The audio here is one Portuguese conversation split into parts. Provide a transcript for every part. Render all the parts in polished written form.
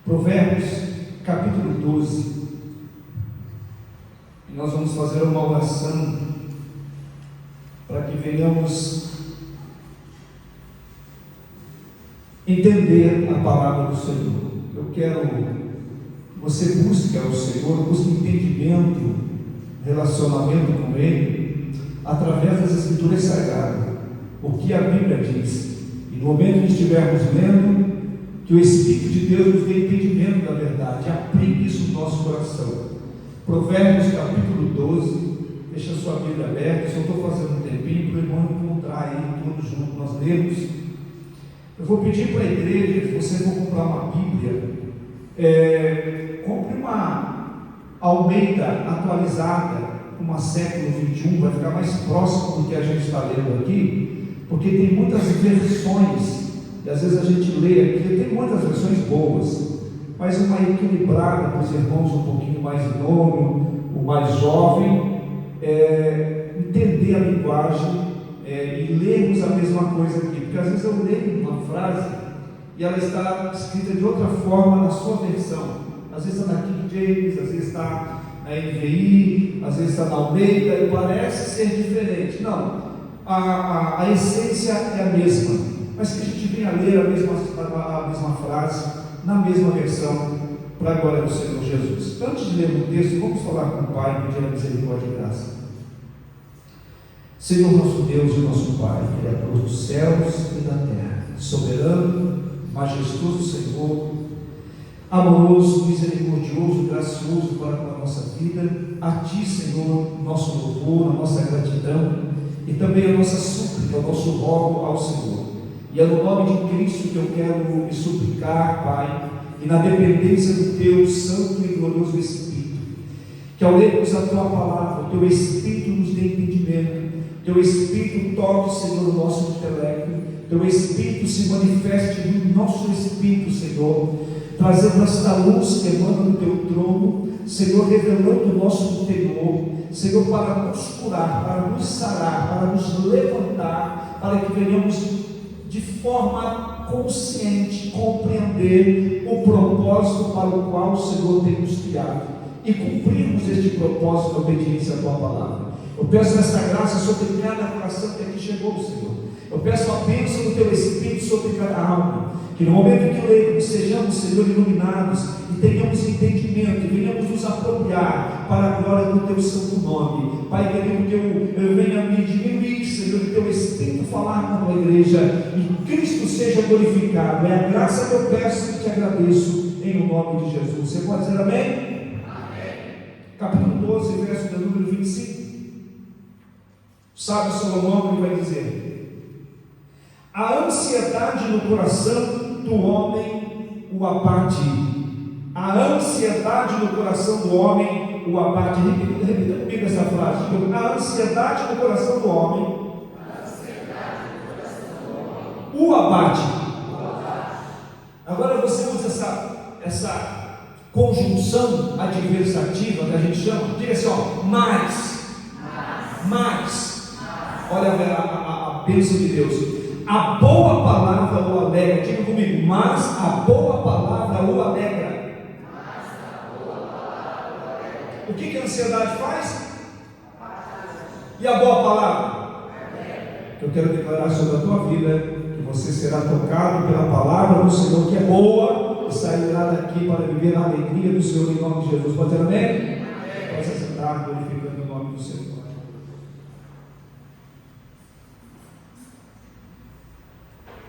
Provérbios, capítulo 12. E nós vamos fazer uma oração para que venhamos entender a palavra do Senhor. Eu quero que você busque ao Senhor, busque entendimento, relacionamento com Ele, através das Escrituras Sagradas, o que a Bíblia diz. E no momento que estivermos lendo, que o Espírito de Deus nos dê entendimento da verdade, aplique isso no nosso coração. Provérbios capítulo 12, deixa a sua Bíblia aberta, só estou fazendo um tempinho para o irmão encontrar aí, todos juntos nós lemos. Eu vou pedir para a igreja, se você for comprar uma Bíblia, compre uma Almeida atualizada, uma século 21, vai ficar mais próximo do que a gente está lendo aqui, porque tem muitas versões, e às vezes a gente lê aqui, tem muitas versões boas, mas uma equilibrada para os irmãos um pouquinho mais novo, o mais jovem, entender a linguagem e lermos a mesma coisa aqui, porque às vezes eu leio uma frase e ela está escrita de outra forma na sua versão, às vezes está na King James, às vezes está na NVI, às vezes está na Almeida, e parece ser diferente. Não, a essência é a mesma, mas que a gente venha ler a mesma frase, na mesma versão, para a glória do Senhor Jesus. Antes de ler o texto, vamos falar com o Pai e pedir a misericórdia e graça. Senhor nosso Deus e nosso Pai, Criador dos céus e da terra, soberano, majestoso Senhor, amoroso, misericordioso, gracioso para com a nossa vida, a Ti, Senhor, nosso louvor, a nossa gratidão e também a nossa súplica, o nosso rogo ao Senhor. E é no nome de Cristo que eu quero me suplicar, Pai, e na dependência do Teu santo e glorioso Espírito, que ao lermos a Tua palavra, o Teu Espírito nos dê entendimento, Teu Espírito toque, Senhor, o nosso intelecto, Teu Espírito se manifeste no nosso Espírito, Senhor, trazendo esta luz que emana do Teu trono, Senhor, revelando o nosso interior, Senhor, para nos curar, para nos sarar, para nos levantar, para que venhamos de forma consciente compreender o propósito para o qual o Senhor tem nos criado e cumprirmos este propósito na obediência à Tua palavra. Eu peço esta graça sobre cada coração que aqui chegou, Senhor. Eu peço a bênção do Teu Espírito sobre cada alma, que no momento que lemos, sejamos, Senhor, iluminados e tenhamos entendimento, e venhamos nos apropriar para a glória do Teu santo nome. Pai querido, que eu venha me diminuir, Senhor, que Teu Espírito falar na Tua igreja e Cristo seja glorificado. É a graça que eu peço e Te agradeço em nome de Jesus. Você pode dizer amém? Amém. Capítulo 12, verso do número 25. Sábio Salomão, ele vai dizer: a ansiedade no coração do homem o abate. A ansiedade no coração do homem o abate. Repita comigo essa frase. A ansiedade no coração do homem o abate. Agora você usa essa conjunção adversativa que a gente chama. Diga assim, ó, mais. Olha a bênção de Deus. A boa palavra o alegra. Diga comigo, mas a boa palavra o alegra. O que a ansiedade faz? E a boa palavra? Eu quero declarar sobre a tua vida que você será tocado pela palavra do Senhor, que é boa, e sairá daqui para viver a alegria do Senhor em nome de Jesus. Pode dizer amém? Pode se sentar, glorificando o nome do Senhor.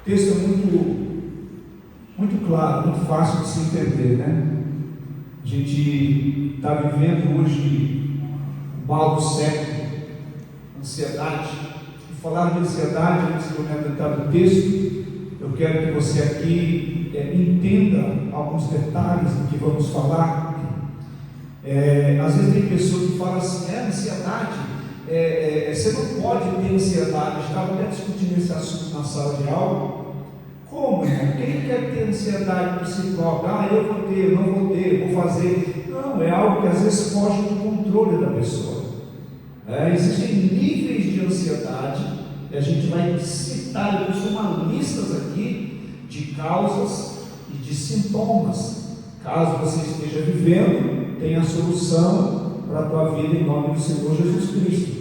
O texto é muito claro, muito fácil de se entender, né? A gente está vivendo hoje o mal do século, ansiedade. E falar de ansiedade, antes de eu me atentar no texto, eu quero que você aqui entenda alguns detalhes do que vamos falar. Às vezes tem pessoas que falam assim, ansiedade, você não pode ter ansiedade. Estava até discutindo esse assunto na sala de aula. Como, irmão? Quem quer ter ansiedade por si próprio? Eu vou ter, eu não vou ter, eu vou fazer. Não, é algo que às vezes foge do controle da pessoa. Existem níveis de ansiedade, e a gente vai citar, eu pus uma lista aqui de causas e de sintomas. Caso você esteja vivendo, tem a solução para a tua vida em nome do Senhor Jesus Cristo.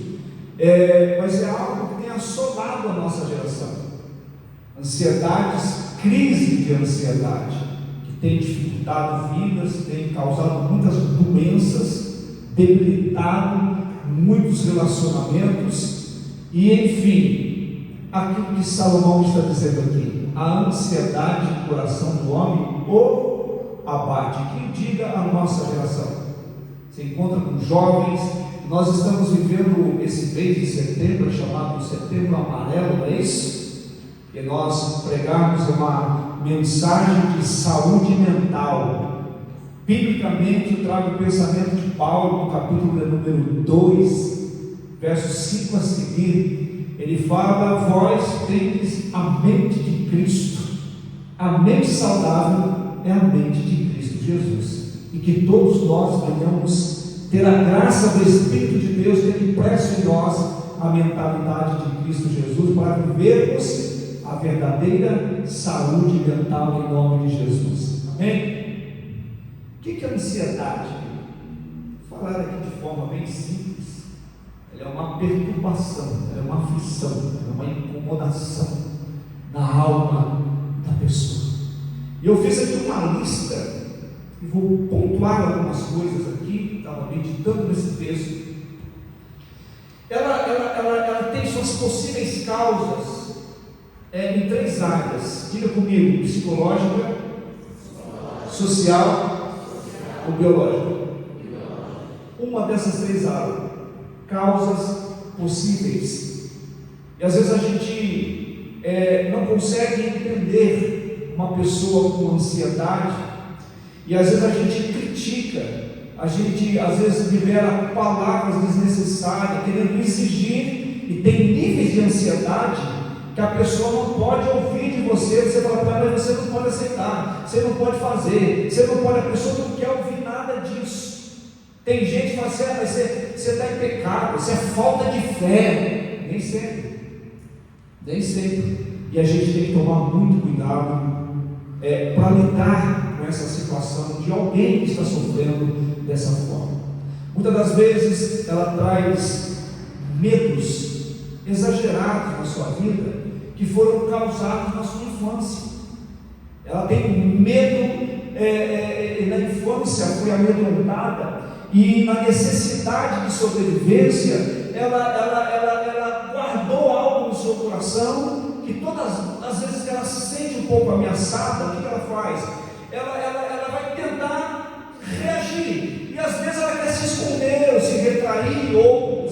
Mas é algo que tem assolado a nossa geração. Ansiedades, crise de ansiedade, que tem dificultado vidas, tem causado muitas doenças, debilitado muitos relacionamentos, e enfim, aquilo que Salomão está dizendo aqui: a ansiedade do coração do homem o abate. Quem diga a nossa geração? Se encontra com jovens. Nós estamos vivendo esse mês de setembro, chamado Setembro Amarelo, não é isso? E nós pregamos uma mensagem de saúde mental. Biblicamente, eu trago o pensamento de Paulo, no capítulo número 2, versos 5 a seguir. Ele fala: vós tendes a mente de Cristo. A mente saudável é a mente de Cristo Jesus. E que todos nós venhamos ter a graça do Espírito de Deus, ter impresso em nós a mentalidade de Cristo Jesus, para vivermos a verdadeira saúde mental em nome de Jesus. Amém? O que é ansiedade? Vou falar aqui de forma bem simples. Ela é uma perturbação, ela é uma aflição, ela é uma incomodação na alma da pessoa. E eu fiz aqui uma lista, e vou pontuar algumas coisas aqui. Estava meditando nesse texto. Ela tem suas possíveis causas em 3 áreas. Diga comigo: psicológica, social ou biológica. Uma dessas 3 áreas, causas possíveis. E às vezes a gente não consegue entender uma pessoa com ansiedade, e às vezes a gente critica, a gente às vezes libera palavras desnecessárias, querendo exigir, e tem níveis de ansiedade que a pessoa não pode ouvir de você. Você fala para ela: mas você não pode aceitar, você não pode fazer, você não pode. A pessoa não quer ouvir nada disso. Tem gente que fala assim: mas você está em pecado, isso é falta de fé. Nem sempre. E a gente tem que tomar muito cuidado para lidar com essa situação de alguém que está sofrendo dessa forma. Muitas das vezes ela traz medos exagerados na sua vida, que foram causados na sua infância. Ela tem medo, na infância foi amedrontada, e na necessidade de sobrevivência, ela guardou algo no seu coração, que todas as vezes que ela se sente um pouco ameaçada, o que ela faz? Ela vai tentar reagir, e às vezes ela quer se esconder, ou se retrair, ou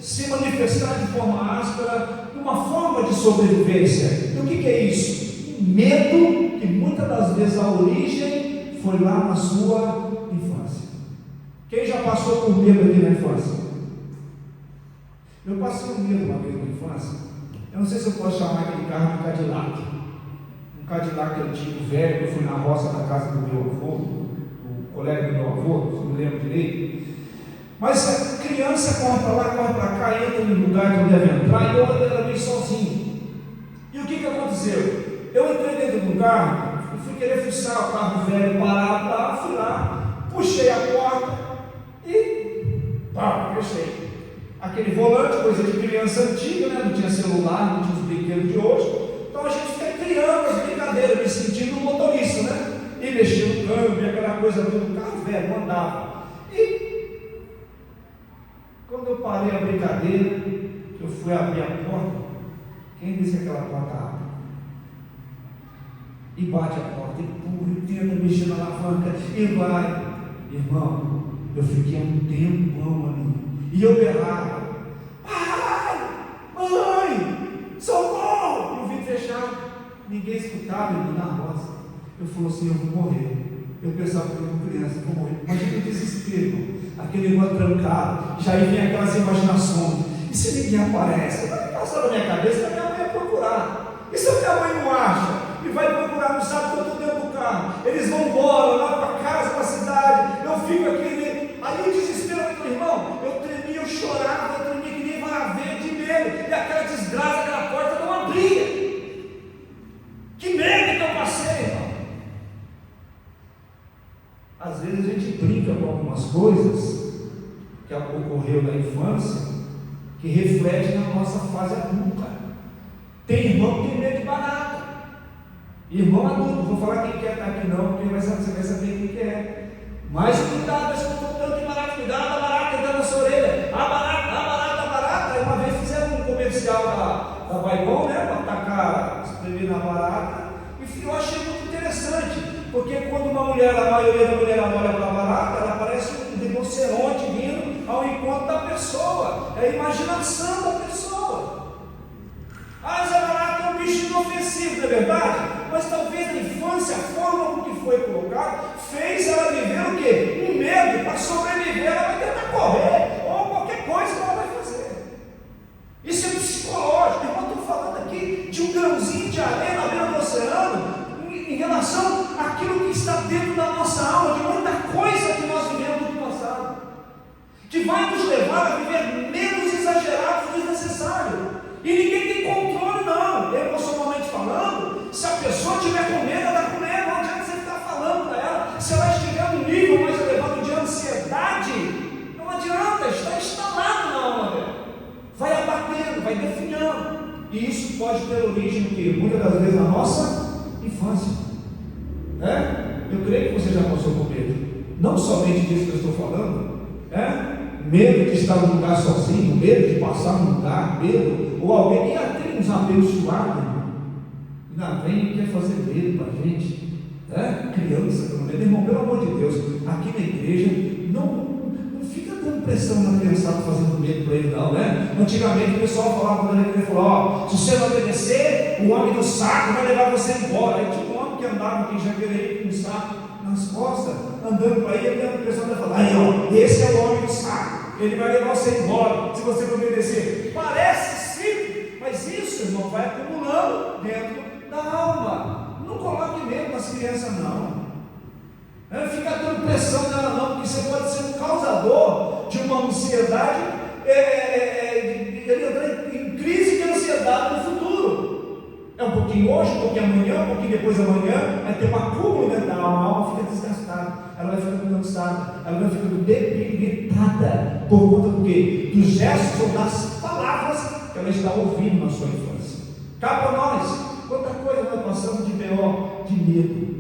se manifestar de forma áspera, uma forma de sobrevivência. E o que é isso? Um medo que muitas das vezes a origem foi lá na sua infância. Quem já passou por medo aqui na infância? Eu passei um medo uma vez na infância. Eu não sei se eu posso chamar aquele carro de Cadillac. Um Cadillac antigo, velho. Eu fui na roça da casa do meu avô, o colega do meu avô, se não lembro direito. Mas a criança corre para lá, corre para cá, entra no lugar que não deve entrar, e eu era meio sozinho. E o que aconteceu? Eu entrei dentro do carro e fui querer fuçar o carro velho parado lá, fui lá, puxei a porta e fechei. Aquele volante, coisa de criança antiga, né? Não tinha celular, não tinha os brinquedos de hoje. Então a gente fica criando as brincadeiras, me sentindo um motorista, né? E mexia no câmbio, aquela coisa do carro velho, não andava. E quando eu parei a brincadeira, que eu fui abrir a porta, quem disse que aquela porta abre? E bate a porta, e empurra, e tenta mexer na alavanca, e vai. Irmão, eu fiquei um tempão ali, e eu berrava: pai, mãe, socorro! E o vidro fechado, ninguém escutava, ele na roça. Eu falei assim: eu vou morrer. Eu pensava que eu era criança, eu vou morrer. Imagina o desespero, aquele negócio trancado. Já aí vem aquelas imaginações: e se ninguém aparece? Vai passar na minha cabeça, minha mãe vai procurar. E se a minha mãe não acha? E vai procurar, não sabe que eu estou dentro do carro. Eles vão embora, lá para casa, para a cidade. Eu fico aqui. Aí o desespero, meu irmão, eu tremia, eu chorava, eu tremia que nem vai haver de medo. E aquela desgraça, aquela porta não abria. Que medo que eu passei, irmão. Às vezes a gente brinca com algumas coisas que ocorreu na infância, que reflete na nossa fase adulta. Tem irmão que tem medo de barata. Irmão adulto, vou falar quem quer estar aqui não, porque você vai saber quem que é. Mas cuidado, eu estou tanto de barata, cuidado, a barata entrando na sua orelha. A barata. Uma vez fizeram um comercial da Baygon, né, para atacar, escrever na barata, e eu achei muito interessante, porque quando a maioria da mulher olha para a barata, ela parece um rinoceronte vindo ao encontro da pessoa, é a imaginação da pessoa. Mas a barata é um bicho inofensivo, não é verdade? Mas talvez a infância, a forma como que foi colocado, fez ela viver o quê? Um medo. Para sobreviver, ela vai tentar correr, ou qualquer coisa que ela vai fazer. Isso é psicológico. Eu estou falando aqui de um grãozinho de areia na beira do oceano, em relação àquilo que está dentro da nossa alma, de muita coisa que nós vivemos no passado, que vai nos levar a viver menos exagerados do necessário. E ninguém tem controle, não. Emocionalmente falando, se a pessoa estiver com medo, ela está com medo. Não adianta você estar falando para ela. Se ela estiver num nível mais elevado de ansiedade, não adianta, está instalado na alma dela. Vai abatendo, vai definhando. E isso pode ter origem, que muitas das vezes, na nossa infância. Eu creio que você já passou por medo. Não somente disso que eu estou falando. Medo de estar num lugar sozinho, medo de passar num lugar, medo, ou alguém tem uns abençoados, ainda vem e quer fazer medo para a gente, criança, pelo menos, irmão, pelo amor de Deus, aqui na igreja, não fica dando pressão na criançada fazendo medo para ele, não, né? Antigamente o pessoal falava, quando ele falou, se você não obedecer, o homem do saco vai levar você embora. Aí tinha um homem que andava com Jaquereí com um saco nas costas, andando para ele, e o pessoal vai falar, aí ó, esse é o homem do saco. Ele vai levar você embora se você não obedecer. Parece simples, mas isso, irmão, vai acumulando dentro da alma. Não coloque medo nas crianças, não. Fica dando pressão nela, não, porque você pode ser um causador de uma ansiedade, em crise de ansiedade no futuro. É um pouquinho hoje, um pouquinho amanhã, um pouquinho depois de amanhã, vai ter um acúmulo dentro da alma, a alma fica desgastada, ela vai ficando cansada, ela vai ficando debilitada, por conta do quê? Dos gestos ou das palavras que ela está ouvindo na sua infância. Cá para nós, quanta coisa nós passamos de B.O., de medo,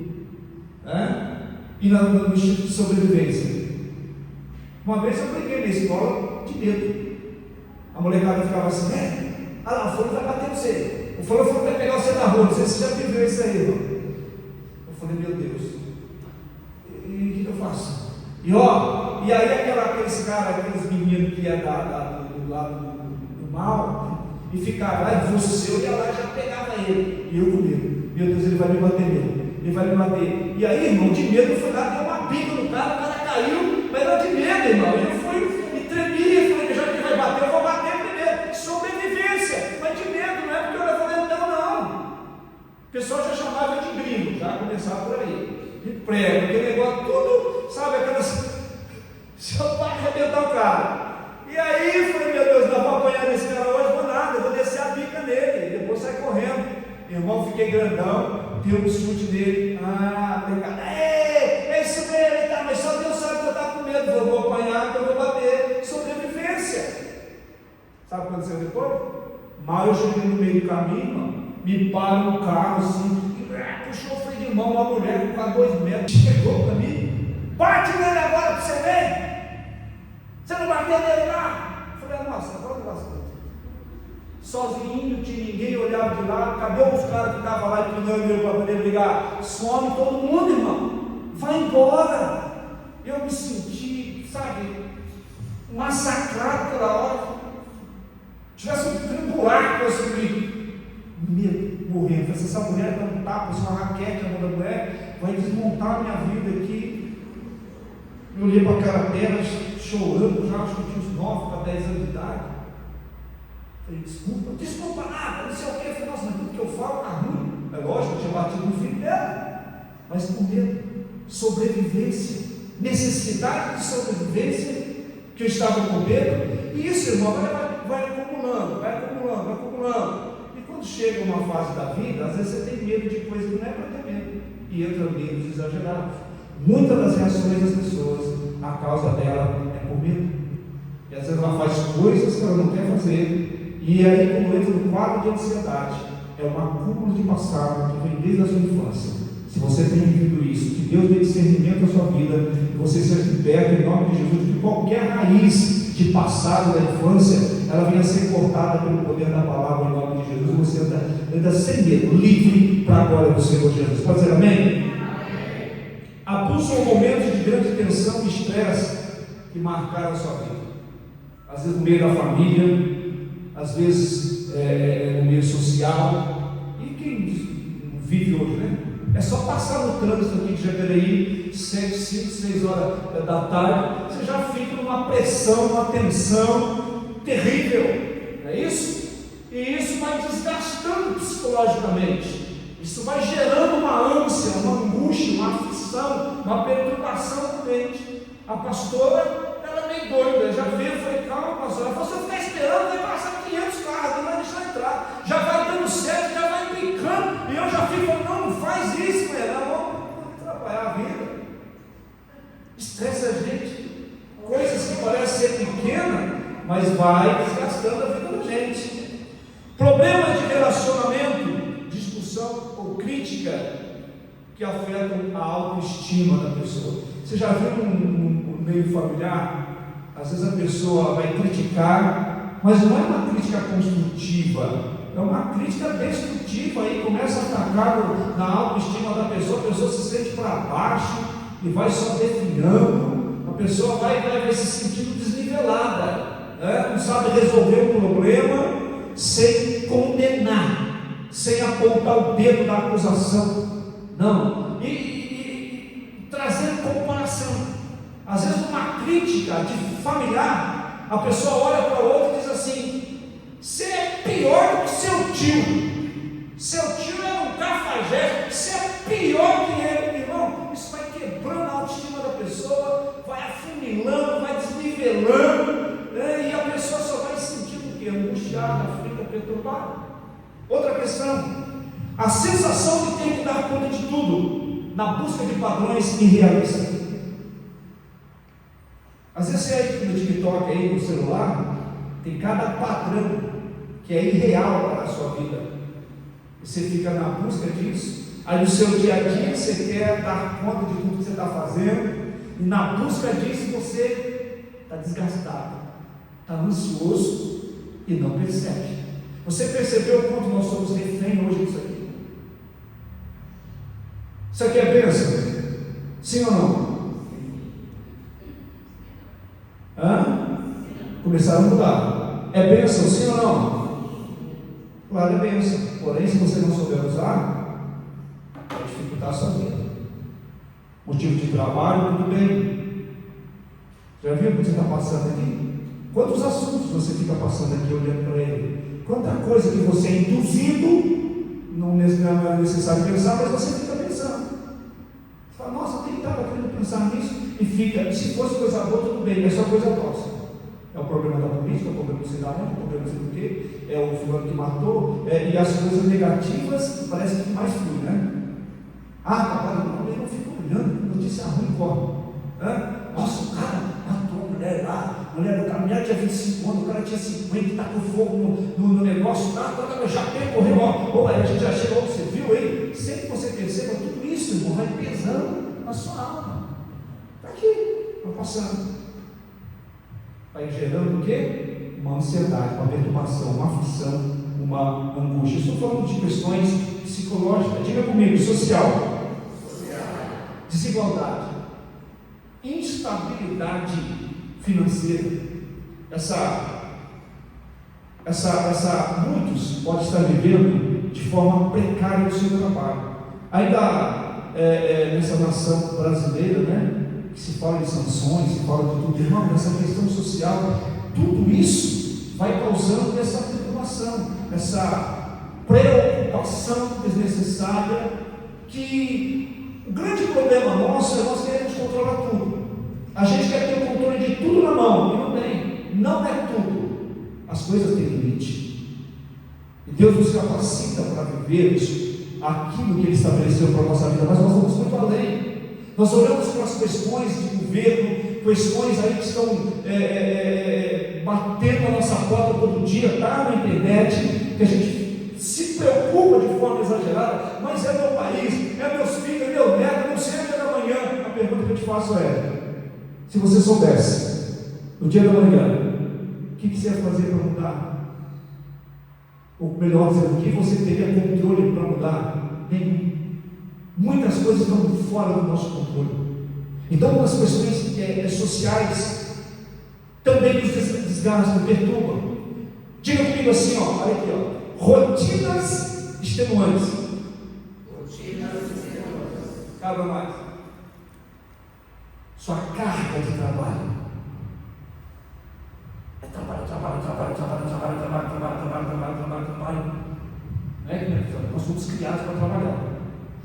e no instinto de sobrevivência. Uma vez eu brinquei na escola de medo, a molecada ficava assim, o fulano vai bater em você. O fulano vai pegar você na rua, não sei se você já viveu isso aí, irmão. Eu falei, meu Deus, e o que eu faço? E aí aqueles caras, aqueles meninos que iam do lado do mal, e ficava lá, e você, eu ia lá e já pegava ele, e eu com medo, meu Deus, ele vai me bater mesmo, ele vai me bater. E aí, irmão, de medo, eu fui lá, dei uma bica no cara, o cara caiu, mas era de medo, irmão, e eu fui, e tremia, falei, já que ele vai bater, eu vou bater primeiro. Sobrevivência, mas de medo, não é porque eu levantei não. O pessoal já chamava de gringo, já começava por aí, de prego, aquele negócio, tudo, sabe, aquelas, só para arrebentar o cara. E aí, eu falei, meu Deus, não vou apanhar nesse cara hoje, vou nada, eu vou descer a bica nele, depois sai correndo. Irmão, fiquei grandão, dei um chute nele, é isso mesmo, tá, mas só Deus sabe que eu estava com medo, eu vou apanhar, então eu vou bater. Sobrevivência. Sabe o que aconteceu depois? Mal eu cheguei no meio do caminho, irmão, me para um carro assim, puxou o freio de mão, uma mulher com quase 2 metros, chegou para mim, bate nele agora para você ver. Você não bateu nele lá? Eu falei, nossa, agora eu lascou. Sozinho, não tinha ninguém, olhava de lá, cadê os caras que estavam lá empinando eu para poder brigar? Some todo mundo, irmão, vai embora. Eu me senti, sabe, massacrado pela hora. Tivesse um buraco assim, medo, morrendo. Essa mulher dá um tapa, uma raquete na mão da mulher, vai desmontar a minha vida aqui. Eu olhei para aquela tela, chorando, já acho que tinha uns 9 para 10 anos de idade. Falei, desculpa nada, não sei o que. Eu falei, nossa, mas tudo que eu falo está ruim. É lógico, eu tinha batido no filho dela, mas com medo, sobrevivência, necessidade de sobrevivência, que eu estava com medo. E isso, irmão, vai acumulando. E quando chega uma fase da vida, às vezes você tem medo de coisa que não é para ter medo, e entra medos exagerados, Muitas das reações das pessoas, a causa dela é por medo. E às vezes ela faz coisas que ela não quer fazer, e aí, quando entra no quadro de ansiedade, é um acúmulo de passado que vem desde a sua infância. Se você tem vivido isso, que Deus dê discernimento à sua vida, que você seja liberto em nome de Jesus, que qualquer raiz de passado da infância, ela venha a ser cortada pelo poder da palavra em nome de Jesus, você anda sem medo, livre para a glória do Senhor Jesus. Pode dizer amém? Abuso são momentos de grande tensão e estresse que marcaram a sua vida. Às vezes no meio da família, às vezes no meio social, e quem vive hoje, né? É só passar no trânsito aqui de Jacareí, 7, 5, 6 horas da tarde, você já fica numa pressão, numa tensão terrível, não é isso? E isso vai desgastando psicologicamente, isso vai gerando uma ânsia, uma angústia, uma aflição, uma perturbação na mente. A pastora, ela é meio doida, já veio, eu falei, calma pastora, ela falou, se eu ficar esperando, vai passar 500 carros, não vai deixar entrar, já vai dando certo, já vai brincando, e eu já fico falando, não faz isso, mulher, não, vamos trabalhar a vida. Estressa a gente, coisas que parecem ser pequenas, mas vai desgastando a vida da gente. Problemas de relacionamento, discussão ou crítica que afetam a autoestima da pessoa. Você já viu no meio familiar, às vezes a pessoa vai criticar, mas não é uma crítica construtiva, é uma crítica destrutiva, aí começa a atacar na autoestima da pessoa, a pessoa se sente para baixo e vai só definhando, a pessoa vai se sentindo desnivelada, não sabe resolver o problema sem condenar, sem apontar o dedo da acusação, não, e trazendo comparação. Às vezes uma crítica de familiar, a pessoa olha para o outro e diz assim, você é pior do que seu tio é um cafajeste, você é pior que ele, irmão. Isso vai quebrando a autoestima da pessoa, vai afunilando, vai desnivelando, e a pessoa só vai sentindo o que? Angustiada, aflita, perturbada. Outra questão, a sensação de ter que dar conta de tudo, na busca de padrões irrealistas. Às vezes você aí no TikTok, aí no celular, tem cada padrão que é irreal para a sua vida. Você fica na busca disso, aí no seu dia a dia você quer dar conta de tudo que você está fazendo, e na busca disso você está desgastado, está ansioso e não percebe. Você percebeu quanto nós somos refém hoje disso aqui? Isso aqui é bênção? Sim ou não? Começaram a mudar. É bênção, sim ou não? Claro, é bênção. Porém, se você não souber usar, vai dificultar a sua vida. Motivo de trabalho, tudo bem. Já viu o que você está passando aqui? Quantos assuntos você fica passando aqui olhando para ele? Quanta coisa que você é induzido, não é necessário pensar, mas você fica pensando. Você fala, nossa, eu estava querendo pensar nisso, e fica, se fosse coisa boa, tudo bem, é só coisa próxima. É o problema da política, é o problema do cidadão, é o problema do quê, é o fulano que matou, e as coisas negativas parece que mais flui, né? Capaz, eu não fico olhando, notícia ruim, corre. Nossa, o cara matou a mulher lá, a mulher tinha 25 anos, o cara tinha 50, está com fogo no negócio, já percorreu, a gente já chegou, você viu aí? Sempre que você perceba tudo isso, irmão, vai pesando na sua alma. Está aqui, vai passando. Vai gerando o quê? Uma ansiedade, uma perturbação, uma aflição, uma angústia. Estou falando de questões psicológicas. Diga comigo, social. Desigualdade, instabilidade financeira. Muitos podem estar vivendo de forma precária no seu trabalho. Ainda nessa nação brasileira, né? Que se fala de sanções, se fala de tudo, irmão, nessa questão social, tudo isso vai causando essa perturbação, essa preocupação desnecessária, que o grande problema nosso é nós queremos controlar tudo. A gente quer ter o controle de tudo na mão, e não tem, não é tudo. As coisas têm limite. E Deus nos capacita para vivermos aquilo que Ele estabeleceu para a nossa vida, mas nós vamos muito além. Nós olhamos para questões de governo, questões aí que estão batendo a nossa porta todo dia, tá na internet, que a gente se preocupa de forma exagerada, mas é meu país, é meus filhos, é meu neto, não sei o dia da manhã. A pergunta que eu te faço é: se você soubesse, no dia da manhã, o que você ia fazer para mudar? Ou melhor dizendo, o que você teria controle para mudar? Nenhum. Muitas coisas estão fora do nosso controle. Então, as questões sociais também nos desgastam, perturbam. Diga comigo assim, ó, olha aqui, ó, rotinas extenuantes. Cabra mais. Sua carga de trabalho. É trabalho. Não é que nós somos criados para trabalhar.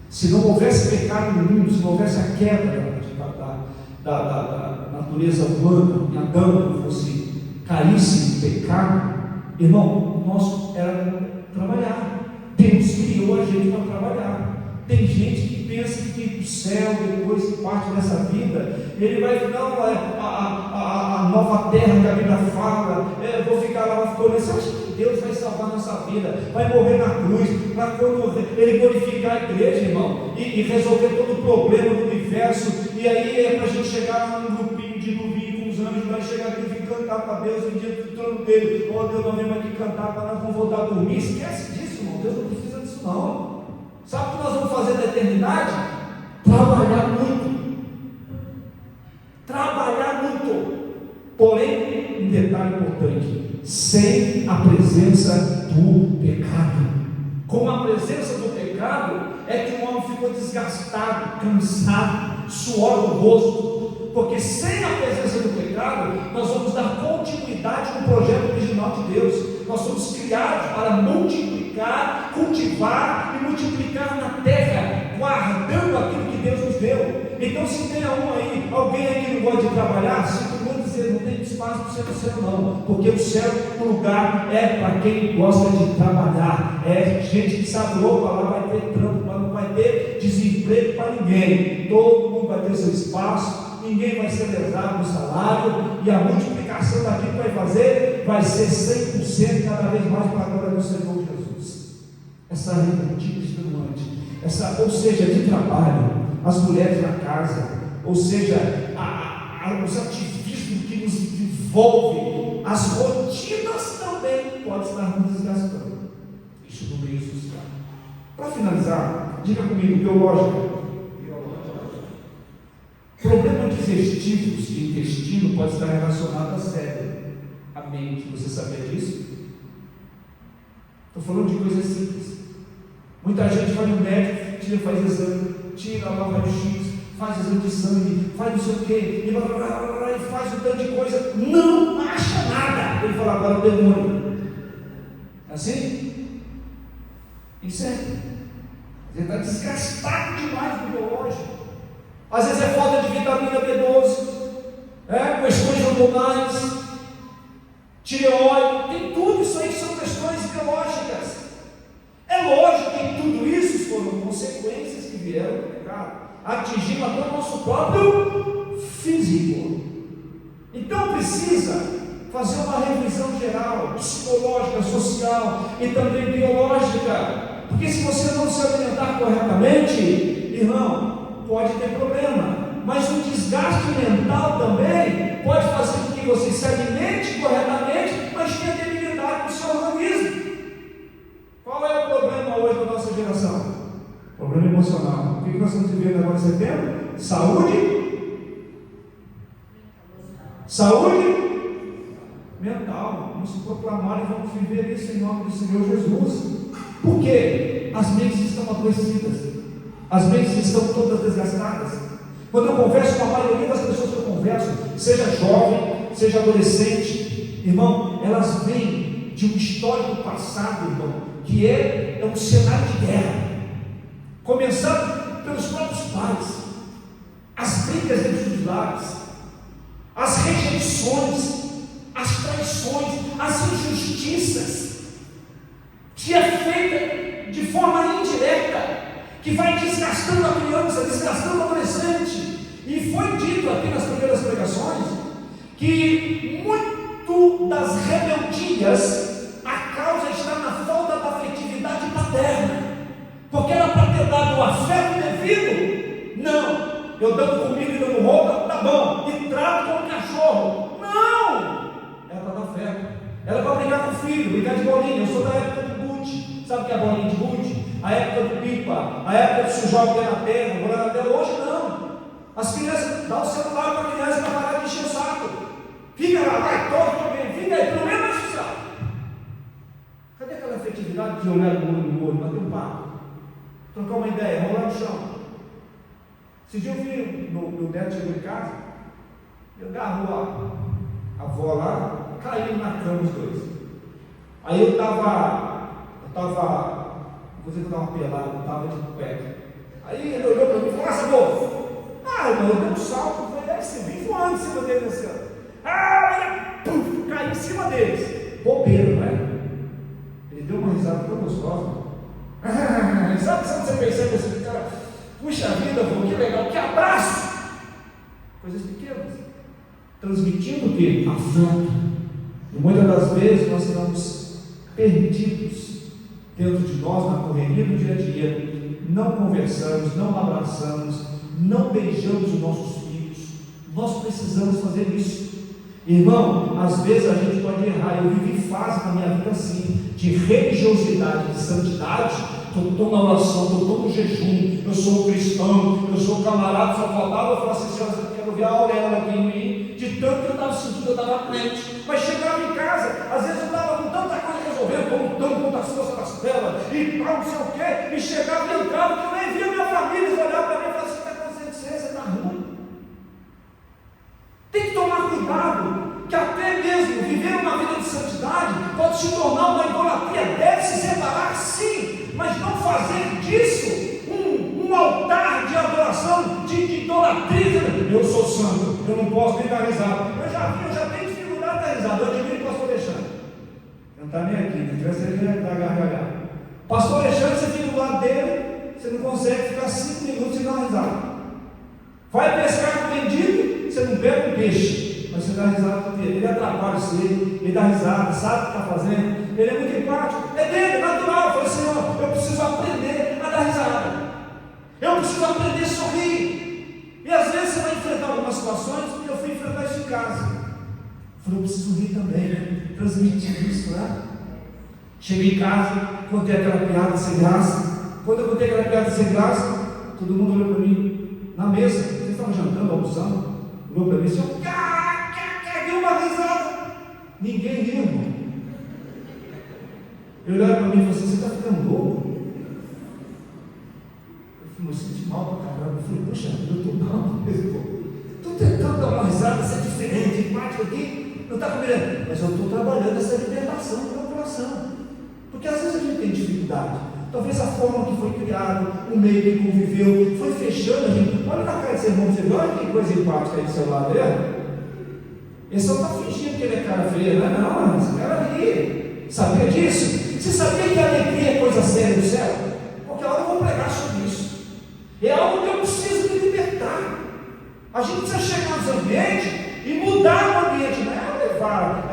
Se não houvesse pecado no mundo, se não houvesse a queda da natureza humana, e Adão fosse caísse em pecado, irmão, o nosso era trabalhar. Deus criou a gente para trabalhar. Tem gente que pensa que o céu, depois que parte dessa vida, ele vai, não, a nova terra que a Bíblia fala, eu vou ficar lá, vai ficar. Você acha que Deus vai salvar a nossa vida, vai morrer na cruz, para quando ele glorificar a igreja, irmão, e resolver todo o problema do universo, e aí é para a gente chegar lá num grupinho de novinho com os anjos, vai chegar aqui e cantar para Deus em dia do trono dele. Oh, Deus, nós viemos aqui cantar para nós vamos voltar a dormir. Esquece disso, irmão. Deus não precisa disso, não. Sabe o que nós vamos fazer na eternidade? Trabalhar muito. Trabalhar muito. Porém, um detalhe importante: sem a presença do pecado. Com a presença do pecado, é que o homem ficou desgastado, cansado, suor no rosto. Porque sem a presença do pecado, nós vamos dar continuidade no projeto original de Deus. Nós somos criados para multiplicar, cultivar e multiplicar na terra, guardando aquilo que Deus nos deu. Então, se tem alguém aí que não gosta de trabalhar, sinto muito dizer, não tem espaço para você no céu, não, porque o céu, o lugar é para quem gosta de trabalhar. É gente que sabe, opa, lá vai ter trampo, lá não vai ter desemprego para ninguém. Todo mundo vai ter seu espaço. Ninguém vai ser lesado no salário, e a multiplicação daquilo que vai fazer vai ser 100% cada vez mais para a glória do Senhor Jesus. Essa rotina extenuante, ou seja, de trabalho, as mulheres na casa, ou seja, os ativismos que nos envolvem, as rotinas também podem estar nos desgastando. Isso no meio social. Para finalizar, diga comigo, biológica. Problema digestivos de intestino pode estar relacionado à cérebro, à mente. Você sabia disso? Estou falando de coisas simples. Muita gente vai no médico, faz exame, tira lá o raio-x, faz exame de sangue, faz não sei o quê, e faz um tanto de coisa, não acha nada. Ele fala, agora o demônio. É assim? Isso é. Ele está desgastado demais no biológico. Às vezes é falta de vitamina B12, questões hormonais, tireoide, tem tudo isso aí que são questões biológicas. É lógico que tudo isso foram consequências que vieram do pecado, atingindo até o nosso próprio físico. Então precisa fazer uma revisão geral, psicológica, social e também biológica, porque se você não se alimentar corretamente, irmão, pode ter problema, mas o desgaste mental também pode fazer com que você se alimente corretamente, mas tenha debilidade no seu organismo. Qual é o problema hoje da nossa geração? Problema emocional. O que nós estamos vivendo agora em setembro? Saúde mental. Vamos se proclamar e vamos viver isso em nome do Senhor Jesus. Por quê? As mentes estão adoecidas. As mentes estão todas desgastadas. Quando eu converso com a maioria das pessoas que eu converso, seja jovem, seja adolescente, irmão, elas vêm de um histórico passado, irmão, que é um cenário de guerra, começando pelos próprios pais, as brigas dentro dos lares, as rejeições, as traições, as injustiças, que é feita de forma indireta, que vai desgastando a criança, desgastando o adolescente, E foi dito aqui nas primeiras pregações que muito das rebeldias, a causa está na falta da afetividade paterna, porque era para ter dado o afeto devido. Não, eu dando comida e dando roupa, tá bom, e trato como cachorro. Não, era para dar afeto, era para brigar com o filho, brigar de bolinha. Eu sou da época do boot, sabe o que é a bolinha de boot? A época do pipa, a época de sujar o pé na terra, morar na terra. Hoje não. As crianças dão o celular para a criança para parar de encher o saco. Fica lá, vai todo bem, fica aí, pelo menos enche o saco. Cadê aquela afetividade de olhar no olho, bater um papo, trocar uma ideia, rolar no chão? Esse dia eu vi, meu neto chegou em casa, eu agarro a avó lá, caímos na cama os dois. Aí eu estava, vou dizer que eu estava pelado, eu estava de cueca. Aí ele olhou para mim e falou: "Nossa, moço!" Ah, irmão, eu dei um salto, foi deve ser bem voando em cima deles assim, ó. Puf, caí em cima deles. Bobeira, não é? Ele deu uma risada tão gostosa. Sabe quando você percebe assim, cara, puxa vida, vô, que legal, que abraço! Coisas pequenas, transmitindo o quê? Afeto. E muitas das vezes nós estamos perdidos dentro de nós, na correria do dia a dia. Não conversamos, não abraçamos, não beijamos os nossos filhos. Nós precisamos fazer isso. Irmão, às vezes a gente pode errar. Eu vivi fase na minha vida assim, de religiosidade, de santidade. Estou na oração, estou no jejum, eu sou cristão, eu sou camarada, só faltava eu falar assim: "Senhor, eu quero ver a auréola aqui em mim", de tanto que eu estava sentindo, eu estava crente. Mas chegava em casa, às vezes eu estava com tanta coisa resolvendo, lutando contra as forças das trevas, e tal, não sei o quê, e chegava e entrava, que eu nem via minha família olhar para mim e falar assim: "O que está acontecendo com você? Você está ruim". Tem que tomar cuidado, que até mesmo viver uma vida de santidade pode se tornar uma idolatria. Deve se separar, sim, mas não fazer disso um altar de adoração, de idolatria. Eu sou santo, eu não posso nem dar risada. Eu já tenho dificuldade de dar risada. Eu admiro o pastor Alexandre, não está nem aqui, né? Você já está gargalhado. Pastor Alexandre, você fica do lado dele, você não consegue ficar 5 minutos sem dar uma risada. Vai pescar com o bendito, você não pega um peixe, mas você dá risada dele. Ele atrapalha você, ele dá risada, sabe o que está fazendo, ele é muito empático, é dele, é natural. Eu falei: "Senhor, eu preciso aprender a dar risada, eu preciso aprender a sorrir". E às vezes você vai enfrentar algumas situações, e eu fui enfrentar isso em casa. Eu falei: "Eu preciso rir também, né? Transmitir isso, né?" Cheguei em casa, contei aquela piada sem graça. Quando eu contei aquela piada sem graça, todo mundo olhou para mim na mesa. Vocês estavam jantando, almoçando, olhou para mim assim: deu uma risada. Ninguém riu, irmão. Ele olhou para mim e falou assim: "Você está ficando louco?" Eu falei: "Mas eu senti mal para caramba." Eu falei: "Poxa, eu estou não, estou tentando dar uma risada, ser diferente, empático aqui, não está combinando, mas eu estou trabalhando essa libertação do meu coração." Porque às vezes a gente tem dificuldade. Talvez a forma que foi criado, o meio que conviveu, foi fechando a gente. Olha na cara desse irmão, você vê, olha que coisa empática aí do seu lado dele. Ele só está fingindo que ele é cara feia, não é? Não, esse cara ri. Sabia disso? Você sabia que a alegria é coisa séria no céu? Qualquer hora eu vou pregar sobre isso. É algo que eu preciso me libertar. A gente precisa chegar nos ambientes e mudar o ambiente, não é levar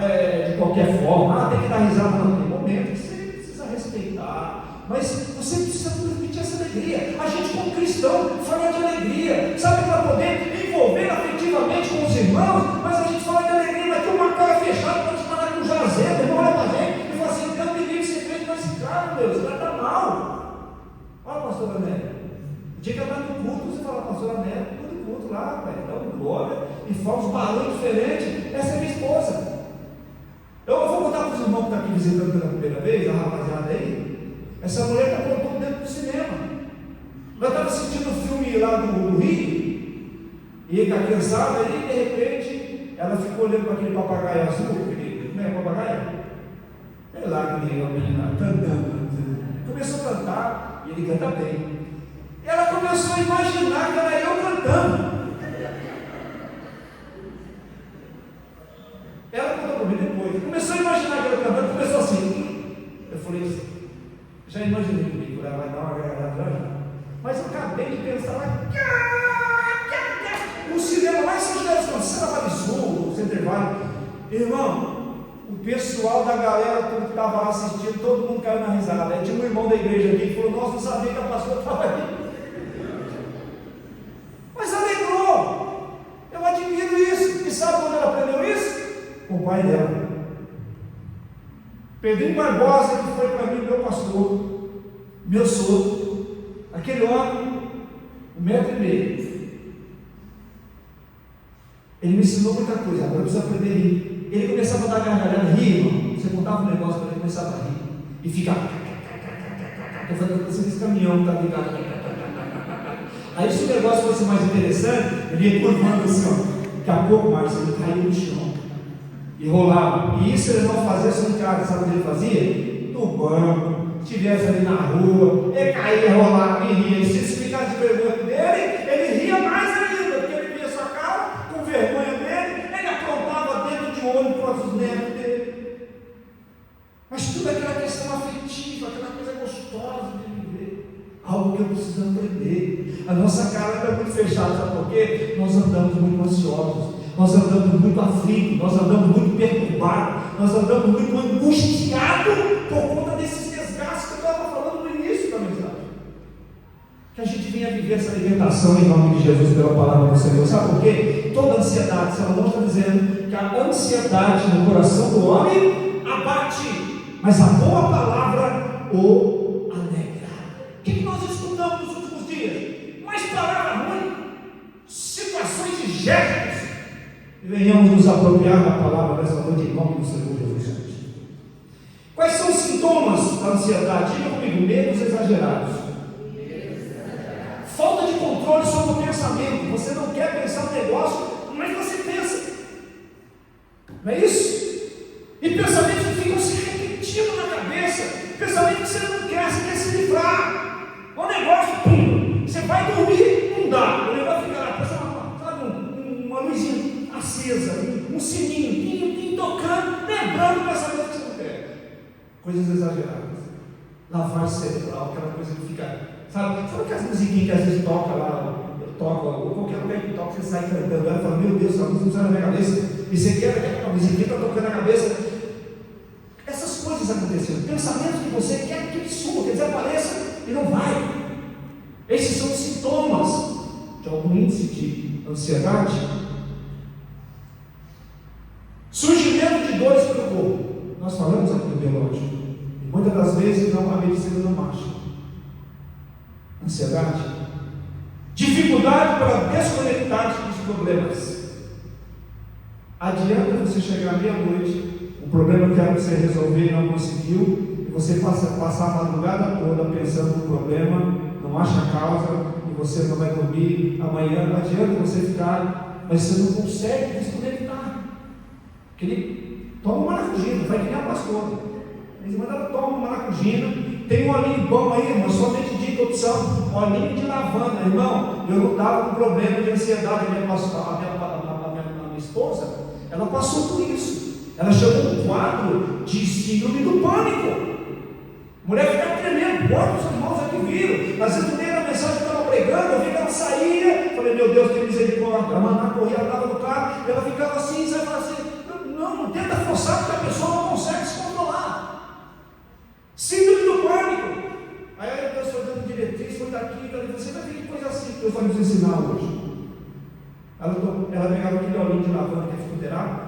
de qualquer forma. Tem que dar risada, não. Tem momento que você precisa respeitar. Mas você precisa transmitir essa alegria. A gente, como cristão, fala de alegria, sabe, para poder envolver afetivamente com os irmãos. Mas a gente fala de alegria, mas tem uma cara fechada para te parar com o jazendo. Não olha para a gente e fala assim: "Deus me livre, você fez com esse cara, Deus, esse cara está mal." Olha, pastor Anélia, o dia que eu estava no culto, você fala: "Pastor Anélia, todo culto lá, velho, dá um glória e fala uns barulhos diferentes." Essa é minha esposa. Eu vou contar para os irmãos que estão aqui visitando pela primeira vez, a rapaziada aí. Essa mulher está apontando dentro do cinema. Ela estava assistindo um filme lá do Rio, e com a criançada, e de repente ela ficou olhando para aquele papagaio azul, como é papagaio? Sei lá, aquele menino cantando. Começou a cantar, e ele canta bem. E ela começou a imaginar que era eu cantando. Ela contou para mim depois. Começou a imaginar que eu cantando, começou assim. Eu falei assim: já imaginei comigo, ela vai dar uma gargalhada já. Mas eu acabei de pensar lá, cinema lá em São José dos Campos, Santa Maria Sul, Center Valley. Irmão, o pessoal da galera que estava lá assistindo, todo mundo caiu na risada. Aí tinha um irmão da igreja aqui que falou: nossa, não sabia que a pastora estava aí. Mas alegrou. Eu admiro isso. E sabe onde ela aprendeu isso? Com o pai dela. Pedrinho Barbosa, que foi para mim meu pastor, meu sogro, aquele homem, 1,5 m. Ele me ensinou muita coisa, agora eu preciso aprender a rir. Ele começava a dar gargalhada, rir, irmão. Você contava um negócio para ele, começava a rir. E ficava. Estou fazendo assim, esse caminhão está ligado. Aí, se o negócio fosse mais interessante, ele ia curvando assim, ó. Daqui a pouco, Márcio, ele caiu no chão. E rolava. E isso ele não fazia só em casa, sabe o que ele fazia? No banco, se estivesse ali na rua, ele caía, rolava e ria. E se isso ficasse de vergonha dele, ele ria mais ainda, porque ele via sua cara, com vergonha dele, ele aprontava dentro de olho para os netos dele. Mas tudo aquela questão afetiva, aquela coisa gostosa de viver. Algo que eu preciso aprender. A nossa cara é muito fechada, sabe por quê? Nós andamos muito ansiosos. Nós andamos muito aflitos, nós andamos muito perturbados, nós andamos muito angustiados por conta desses desgastes que eu estava falando no início da mensagem. Que a gente venha viver essa libertação em nome de Jesus pela palavra do Senhor. Sabe por quê? Toda ansiedade, Salomão está dizendo que a ansiedade no coração do homem abate, mas a boa palavra o alegra. O que nós escutamos nos últimos dias? Mais palavra ruim, situações de gestos. E venhamos nos apropriar da palavra dessa noite em nome do Senhor Jesus Cristo. Quais são os sintomas da ansiedade? Diga comigo: medos exagerados, falta de controle sobre o pensamento. Você não quer pensar um negócio, mas você pensa, não é isso? E pensamentos que ficam se repetindo na cabeça, pensamentos que você não quer, você quer se livrar. O negócio, pum, você vai dormir, não dá, o negócio fica lá, sabe, uma luzinha acesa, um sininho, tocando, lembrando o pensamento que você não quer. Coisas exageradas. Lavagem cerebral, aquela coisa que fica, sabe aquelas musiquinhas que às vezes toca lá, ou qualquer lugar que toca, você sai cantando, ela fala: meu Deus, essa música não sai na minha cabeça, e você quer aquela musiquinha que está tocando na cabeça. Essas coisas acontecendo, pensamentos que você quer que suma, que desapareça e não vai. Esses são os sintomas de algum índice de ansiedade. Surgimento de dores pelo corpo. Nós falamos aqui do biológico. E muitas das vezes a medicina não acha. Ansiedade. Dificuldade para desconectar dos problemas. Adianta você chegar meia-noite, um problema que era para você resolver e não conseguiu, e você passar a madrugada toda pensando no problema, não acha a causa, e você não vai dormir amanhã. Não adianta você ficar, mas você não consegue desconectar. Ele toma uma maracujina, vai que nem a pastora. Ele manda ela toma uma maracujina, tem um olhinho bom aí, irmão, somente de opção, olhinho de lavanda, irmão. Eu não estava com problema de ansiedade, a minha esposa, ela passou por isso. Ela chegou um quadro de síndrome do pânico. Mulher ficava tremendo, quantos irmãos aqui viram? Às vezes no meio da mensagem que eu estava pregando, eu vi que ela saía, falei: meu Deus, tem misericórdia. A maná corria, ela estava no carro, ela ficava assim, você fala assim: não tenta forçar, porque a pessoa não consegue se controlar. Síndrome do pânico. Aí Deus foi dando diretriz, foi daqui, você vai ver que coisa assim que Deus vai nos ensinar hoje. Ela pegava aquele olhinho de lavanda que é fitoterápico,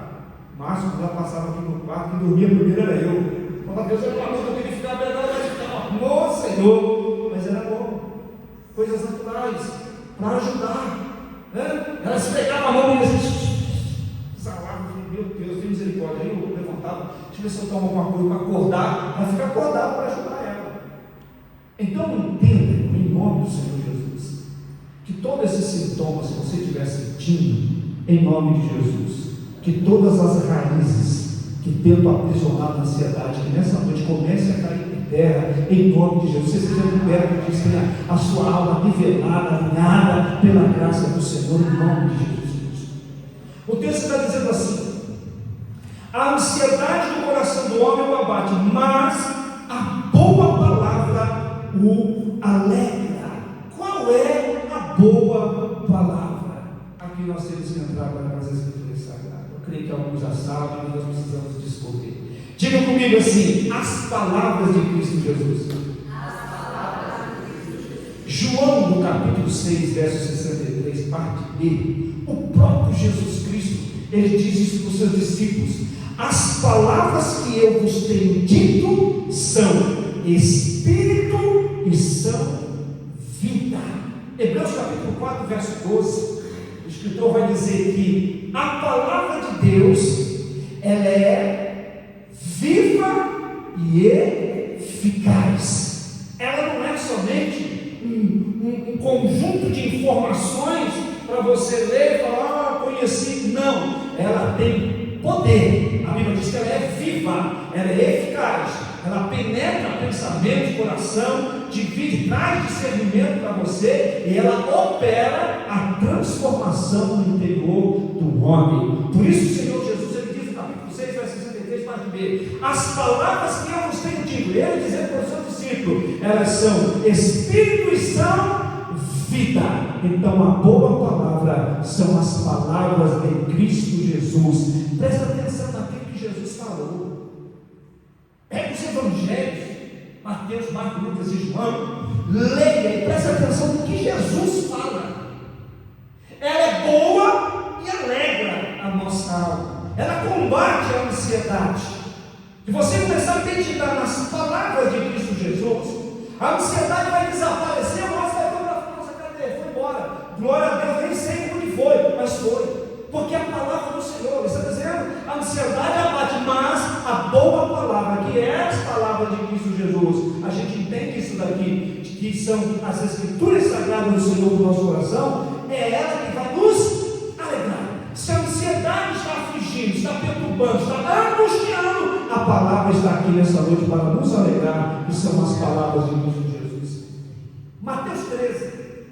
Márcio, quando ela passava aqui no quarto, quem dormia primeiro era eu. Quando Deus era uma luta, eu queria ficar pegando, mas ficava: nossa, Senhor, mas era bom. Coisas naturais, para ajudar. Né? Ela se pegava a mão e dizia: meu Deus, tem misericórdia. Aí eu levantava, deixa eu ver se eu tomo alguma coisa para acordar, ela fica acordada para ajudar ela. Então entenda, em nome do Senhor Jesus, que todos esses sintomas que você estiver sentindo, em nome de Jesus, que todas as raízes que tentam aprisionar a ansiedade, que nessa noite comece a cair por terra, em nome de Jesus. Você seja liberto, que tenha a sua alma nivelada, alinhada pela graça do Senhor, em nome de Jesus. O texto está dizendo assim: a ansiedade do coração do homem o abate, mas a boa palavra o alegra. Qual é a boa palavra? Aqui nós nós temos que entrar agora nas Escrituras Sagradas. Eu creio que alguns já sabem, mas nós precisamos discutir. Diga comigo assim: as palavras de Cristo Jesus. João, no capítulo 6, verso 63, parte B, o próprio Jesus Cristo, ele diz isso para os seus discípulos: as palavras que eu vos tenho dito são Espírito e são vida. Hebreus capítulo 4, verso 12, o escritor vai dizer que a palavra de Deus, ela é viva e eficaz. Ela não é somente um conjunto de informações para você ler e falar: conheci. Não, ela tem poder. A Bíblia diz que ela é viva, ela é eficaz, ela penetra pensamento, coração, divide, traz discernimento para você, e ela opera a transformação no interior do homem. Por isso o Senhor Jesus, ele diz no capítulo 6, verso 63, parte B: as palavras que eu vos tenho dito, ele dizendo para o seu discípulo, elas são Espírito e são vida. Então a boa palavra são as palavras de Cristo Jesus. Presta atenção naquilo que Jesus falou. Pega os evangelhos, Mateus, Marcos, Lucas e João, leia e presta atenção no que Jesus fala. Ela é boa e alegra a nossa alma. Ela combate a ansiedade. Se você começar a meditar nas palavras de Cristo Jesus, a ansiedade vai desaparecer, mas vai ter uma nossa cadeia, foi embora. Glória a Deus, nem sei onde foi, mas foi. Porque a palavra do Senhor, está dizendo, a ansiedade abate, mas a boa palavra, que é as palavras de Cristo Jesus, a gente entende isso daqui, que são as Escrituras Sagradas do Senhor do nosso coração, é ela que vai nos alegrar. Se a ansiedade está afligindo, está perturbando, está angustiando, a palavra está aqui nessa noite para nos alegrar, e são as palavras de Cristo Jesus. Mateus 13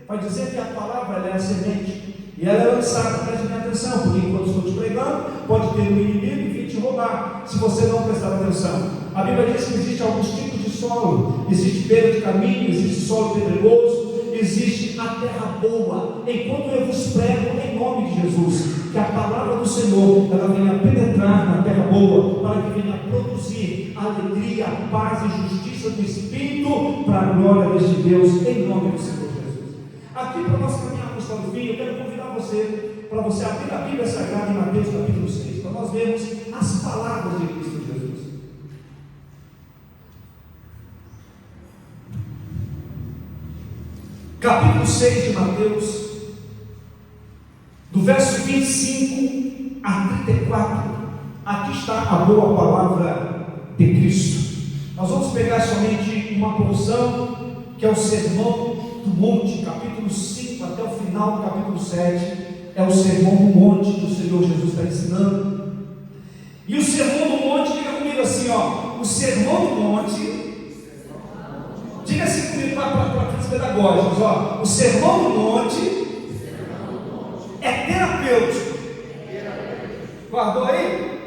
vai dizer que a palavra ela é a semente, e ela é lançada. Preste atenção, porque enquanto estou te pregando, pode ter um inimigo e vir te roubar, se você não prestar atenção. A Bíblia diz que existe alguns tipos de solo: existe beira de caminho, existe solo pedregoso, existe a terra boa. Enquanto eu vos prego em nome de Jesus, que a palavra do Senhor ela venha penetrar na terra boa, para que venha produzir alegria, paz e justiça do Espírito, para a glória deste Deus, em nome do Senhor Jesus. Aqui, para nós caminharmos para o fim, eu quero convidar você, para você abrir a Bíblia Sagrada em Mateus capítulo 6, para nós vermos as palavras de Cristo Jesus. Capítulo 6 de Mateus, do verso 25 a 34, aqui está a boa palavra de Cristo. Nós vamos pegar somente uma porção, que é o Sermão do Monte, capítulo 5 até o final do capítulo 7, é o Sermão do Monte que o Senhor Jesus está ensinando. E o Sermão do Monte, diga comigo assim, ó, o Sermão do Monte, diga assim comigo para fins pedagógicos, ó, o Sermão do Monte é terapêutico. Guardou aí?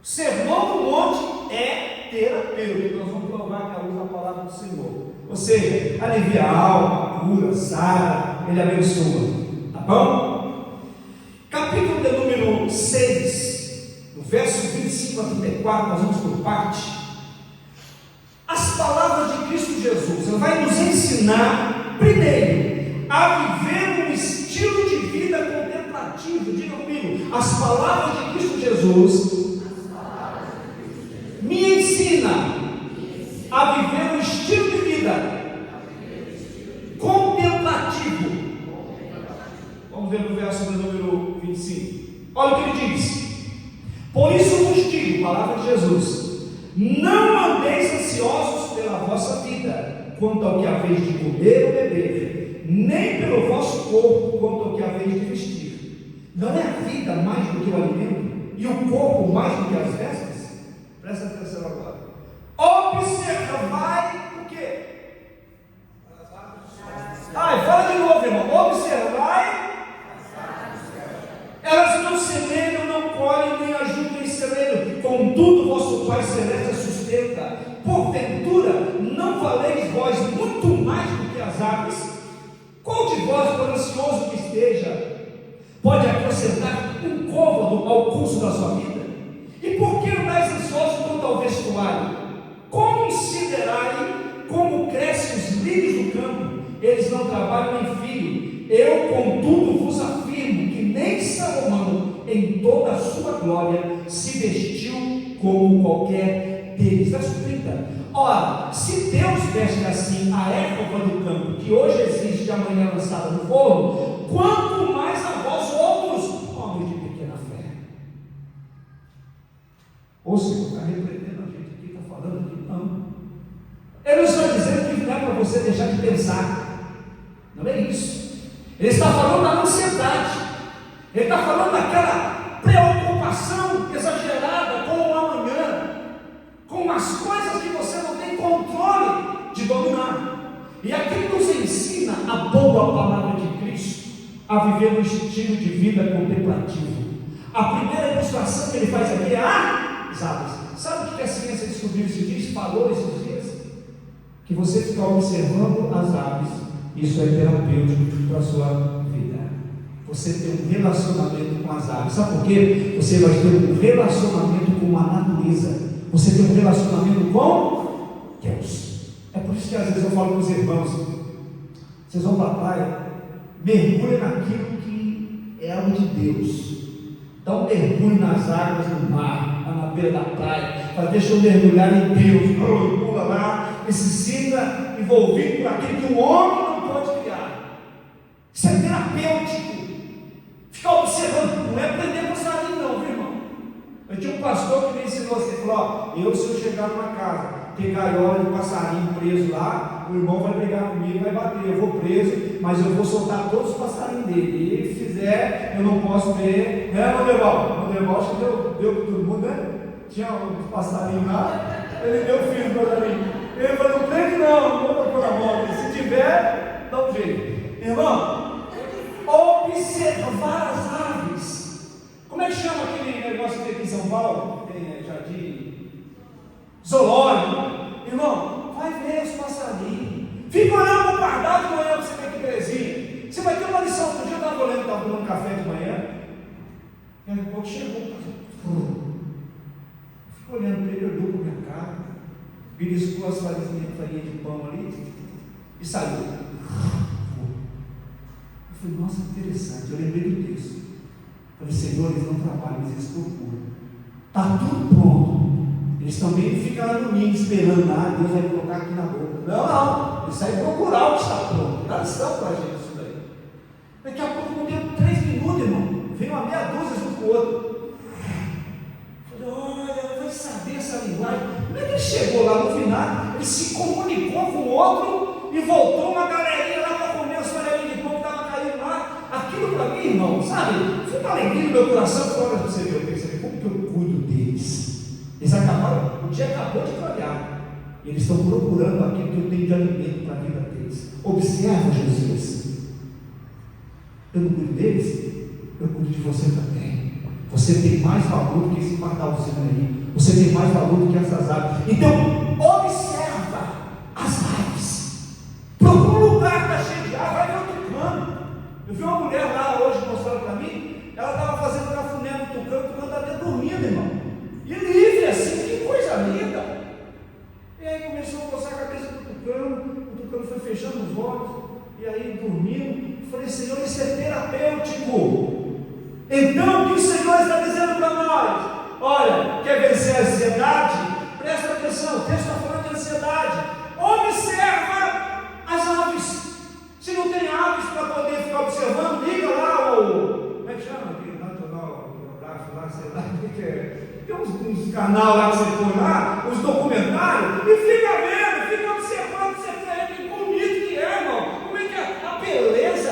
O Sermão do Monte é terapêutico. Nós vamos provar que a luz da palavra do Senhor, ou seja, alivia a alma, cura, sara, ele abençoa. Tá bom? Capítulo de número 6, no verso 25 a 34, nós vamos por parte. As palavras de Cristo Jesus, ele vai nos ensinar, primeiro, a viver um estilo de vida contemplativo. Diga comigo, as palavras de Cristo Jesus me ensina a viver um estilo de vida contemplativo. Vamos ver no verso do número 25. Olha o que ele diz: por isso vos digo, palavra de Jesus, não andeis ansiosos pela vossa vida, quanto ao que haveis de comer ou beber, nem pelo vosso corpo, quanto ao que haveis de vestir. Não é a vida mais do que o alimento, e o corpo mais do que as vestes? Presta atenção agora. Observai o quê? Fala de novo, irmão. Observai. Elas não semeiam, não colhem, nem ajudam em celeiro, contudo vosso Pai Celeste sustenta. Porventura, não valeis vós muito mais do que as aves? Qual de vós, por ansioso que esteja, ao curso da sua vida? E por que andais ansiosos quanto ao vestuário? Considerai como crescem os lírios do campo, eles não trabalham nem fiam. Eu, contudo, vos afirmo que nem Salomão, em toda a sua glória, se vestiu como qualquer deles. Verso 30. Ora, se Deus veste assim a erva do campo, que hoje existe e amanhã é lançada no forno, quanto mais a vós outros, homens de pequena fé. Ou seja, está repreendendo a gente aqui, está falando que não. Ele não está dizendo que não é para você deixar de pensar. Não é isso. Ele está falando da ansiedade. Ele está falando daquela preocupação exagerada com o amanhã, com as coisas que você não tem controle de dominar. E aqui nos ensina a boa palavra de Cristo a viver um estilo de vida contemplativo. A primeira ilustração que ele faz aqui é as aves. Sabe o que a ciência descobriu esses dias? Falou esses dias? Que você ficar observando as aves, isso é terapêutico para a sua vida. Você tem um relacionamento com as aves. Sabe por quê? Você vai ter um relacionamento com a natureza. Você tem um relacionamento com Deus. É por isso que às vezes eu falo com os irmãos: vocês vão para a praia, mergulha naquilo que é algo de Deus. Dá um mergulho nas águas do mar, lá na beira da praia. Fala, deixa eu mergulhar em Deus. Pula lá e se sinta envolvido com aquilo que o homem não pode criar. Isso é terapêutico. Ficar observando, não é aprender passarinho não, viu, irmão? Eu tinha um pastor que me ensinou assim, falou: se eu chegar numa casa, tem gaiola de passarinho preso lá, o irmão vai pegar comigo e vai bater, eu vou preso, mas eu vou soltar todos os passarinhos dele, e ele fizer, eu não posso ver, né, Mondeval? Mondeval acho que deu para todo mundo, né? Tinha uns passarinhos lá, ele deu filho do passarinho, ele falou: não prende não vou pôr na mão, se tiver, dá um jeito. Irmão, observar as aves. Como é que chama aquele negócio que tem aqui em São Paulo? Tem jardim zoológico. Irmão, vai ver os passarinhos. Fica olhando para o pardal de manhã para você ver que belezinha. Você vai ter uma lição. Outro dia eu estava olhando, estava tomando café de manhã, e daqui a pouco chegou fico olhando para ele, olhou para minha cara, beliscou as farinhas de pão ali e saiu. Eu falei: nossa, interessante. Eu lembrei do texto. Falei: Senhor, eles não trabalham, eles procuram. Está tudo pronto. Eles também ficam lá no ninho esperando lá, Deus vai colocar aqui na boca. Não. Eles saem procurar o que está pronto. Dá lição para a gente isso daí. Daqui a pouco não deu 3 minutos, irmão. Veio uma meia dúzia um com o outro. Falei: olha, vai saber essa linguagem. Como é que ele chegou lá no final? Ele se comunicou com o outro e voltou uma galerinha lá para comer os farelinhos de pão que estava caindo lá. Aquilo para mim, irmão, sabe? Foi uma alegria no meu coração. Olha, você vê, como que eu cuido deles? Eles acabaram, o dia acabou de clarear. E eles estão procurando aquilo que eu tenho de alimento para a vida deles. Observa, Jesus. Eu não cuido deles, eu cuido de você também. Você tem mais valor do que esse pardalzinho aí. Você tem mais valor do que essas aves. Então, observa as aves. Procura um lugar que está cheio de ave, vai ver o tucano. Eu vi uma mulher lá hoje mostrando para mim, ela estava fazendo cafuné no tucano, o tucano estava até dormindo, irmão. E livre assim, que coisa linda. E aí começou a coçar a cabeça do tucano, o tucano foi fechando os olhos, e aí dormindo. Eu falei: Senhor, isso é terapêutico. Então, o que o Senhor está dizendo para nós? Olha, quer vencer a ansiedade? Presta atenção, o texto está falando de ansiedade. Observa as aves. Se não tem aves para poder ficar observando, liga lá o... como é que chama? National Geographic lá, sei lá, o que é? Tem uns canais lá que você põe lá, uns documentários, e fica vendo, fica observando, você vê que bonito que é, irmão. Como é que é a beleza,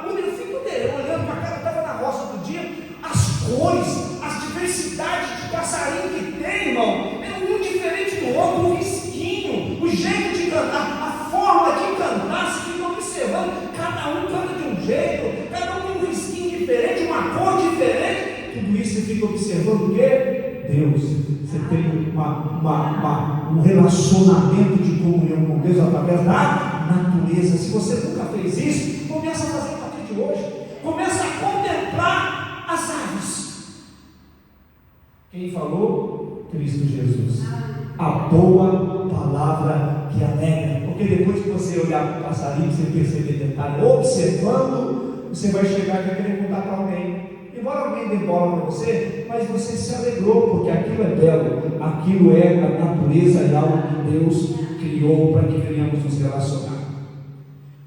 eu fico olhando para cá, eu estava na roça outro dia, as cores, as diversidades de passarinho que tem, irmão, é um diferente do outro, o risquinho, o jeito de cantar, a forma de cantar, você fica observando, cada um canta de um jeito, cada um tem um risquinho diferente, uma cor diferente. Tudo isso você fica observando o quê? Deus. Você tem um relacionamento de comunhão com Deus através da natureza. Se você nunca fez isso, começa a fazer a partir de hoje. Começa a contemplar as aves. Quem falou? Cristo Jesus. A boa palavra que alegra. Porque depois que você olhar para o passarinho, você perceber detalhe, observando, você vai chegar e vai querer contar para alguém. Embora alguém dê bola para você, mas você se alegrou, porque aquilo é belo, aquilo é a natureza e algo que Deus criou para que venhamos nos relacionar.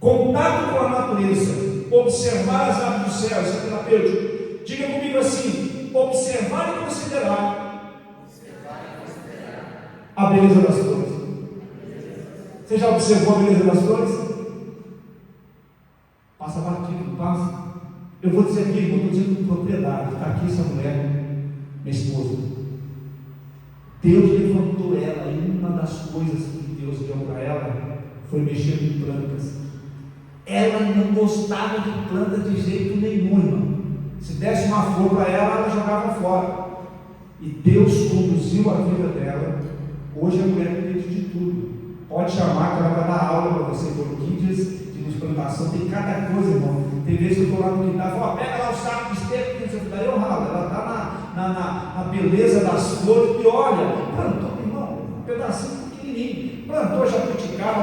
Contato com a natureza, observar as aves do céu, isso é terapêutico. Diga comigo assim: observar e considerar a beleza das flores. Você já observou a beleza das flores? Passa batido, não passa? Eu vou dizer aqui, eu estou dizendo com propriedade. Está aqui essa mulher, minha esposa. Deus levantou ela, e uma das coisas que Deus deu para ela foi mexer em plantas. Ela não gostava de planta de jeito nenhum, irmão. Se desse uma flor para ela, ela jogava fora. E Deus conduziu a vida dela. Hoje a mulher entende de tudo. Pode chamar que ela vai dar aula para você, por orquídeas de plantação. Tem cada coisa, irmão. Tem vezes que eu estou lá no quintal e falo: pega lá o saco de esteira, que você daí eu ralo. Ela está na beleza das flores. E olha, plantou, irmão, um pedacinho pequenininho. Plantou jabuticaba,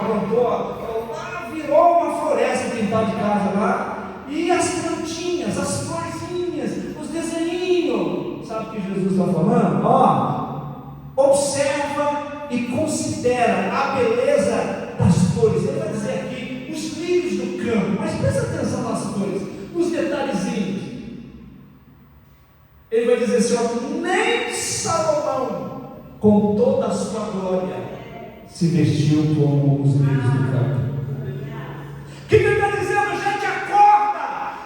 virou uma floresta no quintal de casa lá. E as plantinhas, as florzinhas, os desenhinhos. Sabe o que Jesus está falando? Observa e considera a beleza das flores. Ele vai dizer aqui os lírios do campo, mas presta atenção nas flores, os detalhezinhos. Ele vai dizer assim: nem Salomão, com toda a sua glória, se vestiu como os lírios do campo. O que ele está dizendo, gente? Acorda!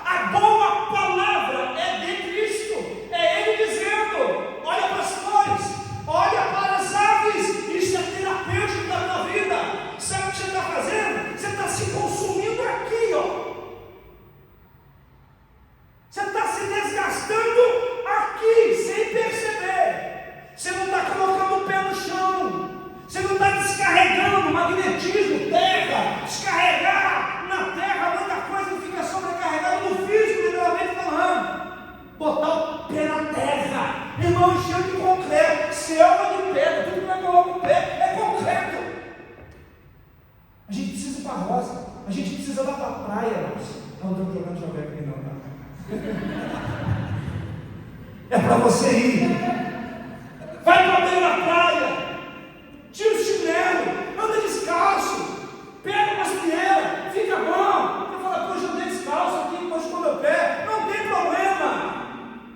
A boa palavra é de Cristo, é Ele dizendo: olha para as flores, olha para as aves. Isso é terapêutico da tua vida. Sabe o que você está fazendo? Você está se consumindo aqui, ó. Você está se desgastando aqui, sem perceber. Você não está colocando o pé no chão. Você não está descarregando magnetismo, terra. Descarregar na terra muita coisa que fica sobrecarregada no físico, literalmente falando. Botar o pé na terra. Irmão, encheu de concreto. Selva de pedra. Tudo que vai colocar o pé é concreto. A gente precisa ir para a roça. A gente precisa ir lá para a praia. Não estamos jogando chaveco aqui não, tá? É para você ir. Vai para beira da praia. Tira o chinelo. Anda descalço. Pega umas pinheiras. Fica bom. Você fala: poxa, eu andei descalço aqui, machucou meu pé. Não tem problema.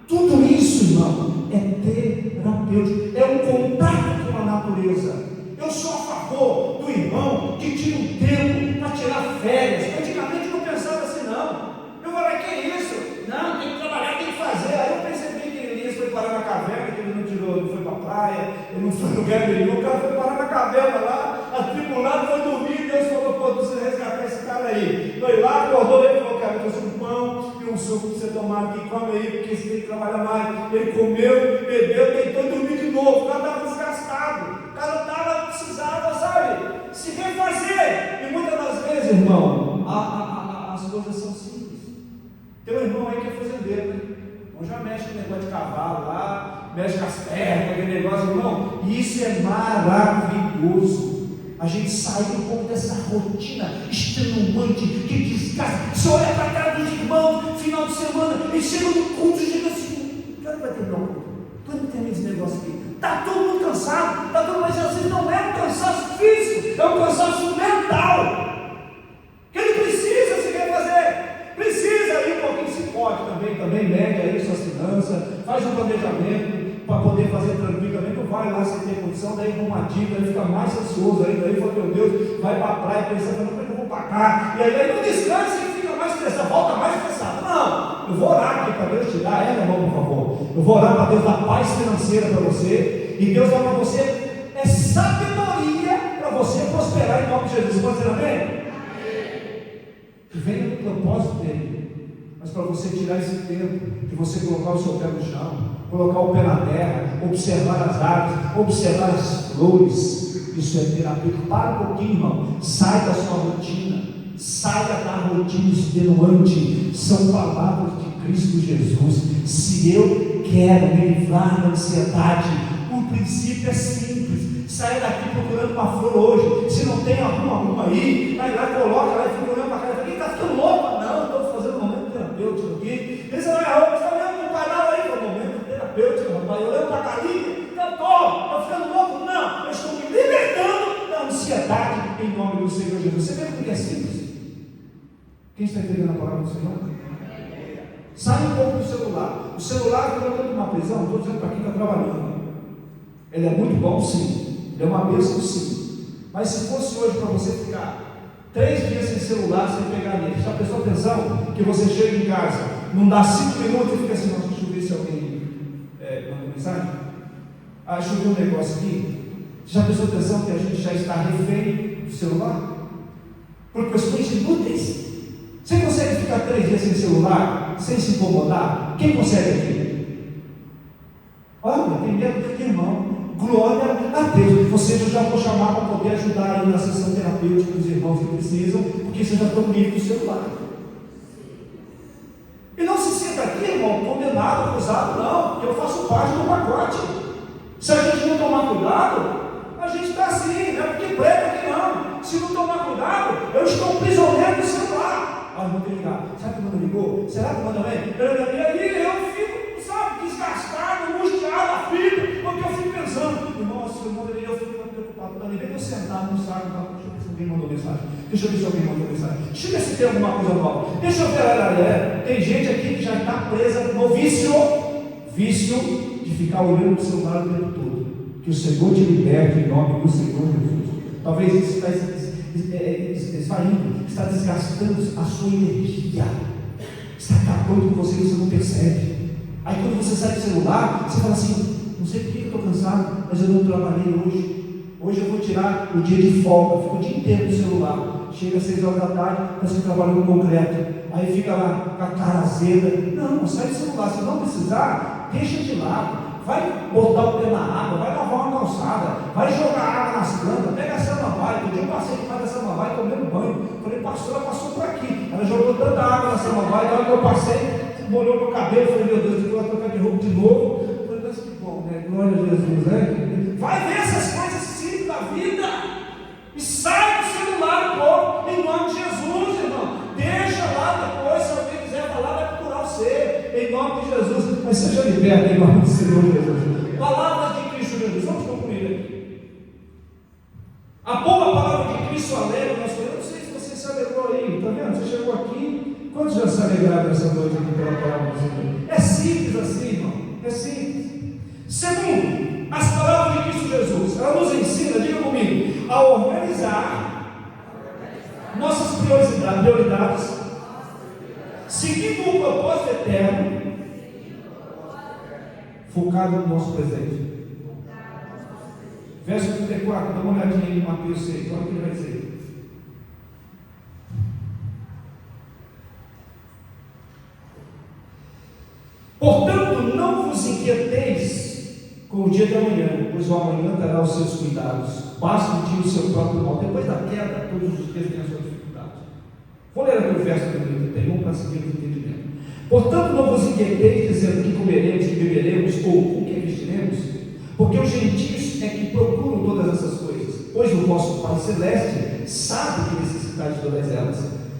Tudo isso, irmão, é terapêutico. É um contato com a natureza. Eu sou a favor do irmão que tira um tempo para tirar férias. Antigamente eu não pensava assim, não. Eu falei: que isso? Não, tem que trabalhar, tem que fazer. Aí eu percebi que Elias foi parar na caverna, que ele não tirou, não foi para a praia, ele não foi no lugar nenhum. O cara foi parar na caverna lá, atribulado, foi dormir. Deus falou: pô, você resgatar esse cara aí. Foi lá, acordou ele e falou: cara, eu trouxe um pão e um suco para você tomar aqui, come aí, porque você tem que trabalhar mais. Ele comeu, bebeu, tentou dormir de novo. O cara estava desgastado. O cara precisava, sabe, se refazer. E muitas das vezes, irmão, as coisas são simples. Teu irmão aí que é fazendeiro, né? Então já mexe com o negócio de cavalo lá, mexe com as pernas, aquele negócio, irmão. Isso é maravilhoso. A gente sai um pouco dessa rotina extenuante que desgasta. Você olha para a cara dos irmãos, final de semana, e chega no culto e chega assim: cara, vai terminar o culto. Quando termina esse negócio aqui? Está todo mundo cansado, está todo mundo, mas assim, não é um cansaço físico, é um cansaço mental. Que ele precisa se refazer, precisa ir um pouquinho, se pode também mede aí suas finanças, faz um planejamento para poder fazer tranquilamente. Não vai lá sem ter condição, daí arrumadinho, daí fica mais ansioso ainda, aí fala: meu Deus, vai para a praia pensando: como é que eu vou para cá? E aí não descansa e fica mais estressado, volta mais estressado. Não, eu vou orar aqui para Deus te dar, meu irmão, por favor. Eu vou orar para Deus dar paz financeira para você, e Deus dá para você sabedoria para você prosperar em nome de Jesus. Você pode dizer amém? Que venha no propósito dele, mas para você tirar esse tempo de você colocar o seu pé no chão, colocar o pé na terra, observar as árvores, observar as flores. Isso é terapêutico. Para um pouquinho, irmão, sai da sua rotina, saia da rotina extenuante. São palavras de Cristo Jesus. Se eu quero me livrar da ansiedade, o princípio é simples. Saia daqui procurando uma flor hoje. Se não tem alguma aí, vai lá, coloca lá e fica olhando para cá. Quem está ficando louco? Não, estou fazendo um momento terapêutico aqui. Você está olhando para o canal aí, para o momento terapêutico, rapaz. Olhando para a carinha, estou ficando louco? Não, eu estou me libertando da ansiedade em nome do Senhor Jesus. Você vê como é simples? Quem está entendendo a palavra do Senhor? Sai um pouco do celular. O celular não é tanto uma prisão, estou dizendo para quem está trabalhando. Ele é muito bom, sim. Ele é uma bênção, sim. Mas se fosse hoje para você ficar 3 dias sem celular, sem pegar nele, já prestou atenção que você chega em casa, não dá 5 minutos e fica assim, nossa, deixa eu ver se alguém manda mensagem? Deixa eu ver um negócio aqui. Já prestou atenção que a gente já está refém do celular? Por questões inúteis. Você consegue ficar 3 dias sem celular, sem se incomodar? Quem consegue aqui? Olha, tem medo, irmão. Glória a Deus. Vocês eu já vou chamar para poder ajudar aí na sessão terapêutica dos irmãos que precisam, porque vocês já estão livres do celular. E não se sinta aqui, irmão, condenado, acusado, não, porque eu faço parte do pacote. Se a gente não tomar cuidado, a gente está assim, não é porque prega aqui não. Se não tomar cuidado, eu estou prisioneiro do celular. Olha, vou te ligar. Sabe que o mano ligou? Será que o mano vem? E aí eu fico, sabe, desgastado, angustiado, aflito, porque eu fico pensando, nossa, eu fico preocupado. Em vez de eu sentar no saco, deixa eu ver se alguém mandou mensagem. Deixa eu ver se alguém mandou mensagem. Deixa eu ver se tem alguma coisa nova. Deixa eu ver, tem gente aqui que já está presa no vício de ficar olhando para o celular o tempo todo. Que o Senhor te liberte em nome do Senhor Jesus. Talvez isso está esvaindo, está desgastando a sua energia, está acabando com você não percebe. Aí quando você sai do celular, você fala assim, não sei por que eu estou cansado, mas eu não trabalhei hoje eu vou tirar o dia de folga, fico o dia inteiro no celular, chega às 6 horas da tarde, você trabalha no concreto, aí fica lá com a cara azeda. Não sai do celular, se não precisar, deixa de lado. Vai botar o pé na água, vai lavar uma calçada, vai jogar água nas plantas, pega a samambaia. Um dia eu passei de fora da samambaia tomando banho. Falei, pastora, passou por aqui. Ela jogou tanta água na samambaia, na hora que eu passei, molhou meu cabelo. Falei, meu Deus, eu vou trocar de roupa de novo. Falei, mas que bom, né? Glória a Jesus, né? Vai ver essas coisas simples da vida e sai do celular um pouco, em nome de Jesus, irmão. Deixa lá depois, se alguém quiser falar, vai procurar você, em nome de Jesus. Mas seja liberto em nome do Senhor Jesus. Palavra de Cristo Jesus. Vamos concluir aqui. A boa palavra de Cristo alegra o nosso Deus. Eu não sei se você se alegrou aí, está vendo? Você chegou aqui. Quantos já se alegraram essa noite aqui pela palavra do Senhor? É simples assim, irmão. É simples. Segundo, as palavras de Cristo Jesus, ela nos ensina, diga comigo, a organizar nossas prioridades, seguindo o propósito eterno, focado no nosso presente. Verso 34, dá uma olhadinha aí em Mateus 6, olha o que ele vai dizer. Portanto, não vos inquieteis com o dia de amanhã, pois o amanhã terá os seus cuidados. Basta o dia o seu próprio mal. Depois da queda, todos os dias têm as suas dificuldades. Vou ler aqui o verso 31 para seguir o entendimento. Portanto, não vos inquieteis dizendo que comeremos, que beberemos ou com que vestiremos, porque os gentios é que procuram todas essas coisas, pois o vosso Pai Celeste sabe que necessitais de todas elas.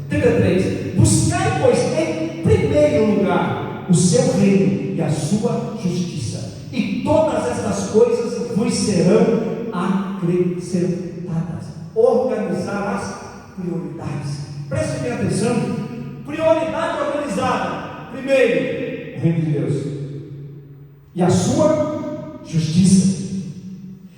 33. Buscai, pois, em primeiro lugar o seu reino e a sua justiça, e todas estas coisas vos serão acrescentadas. Organizar as prioridades. Preste bem atenção. Prioridade organizada. Primeiro, o reino de Deus e a sua justiça,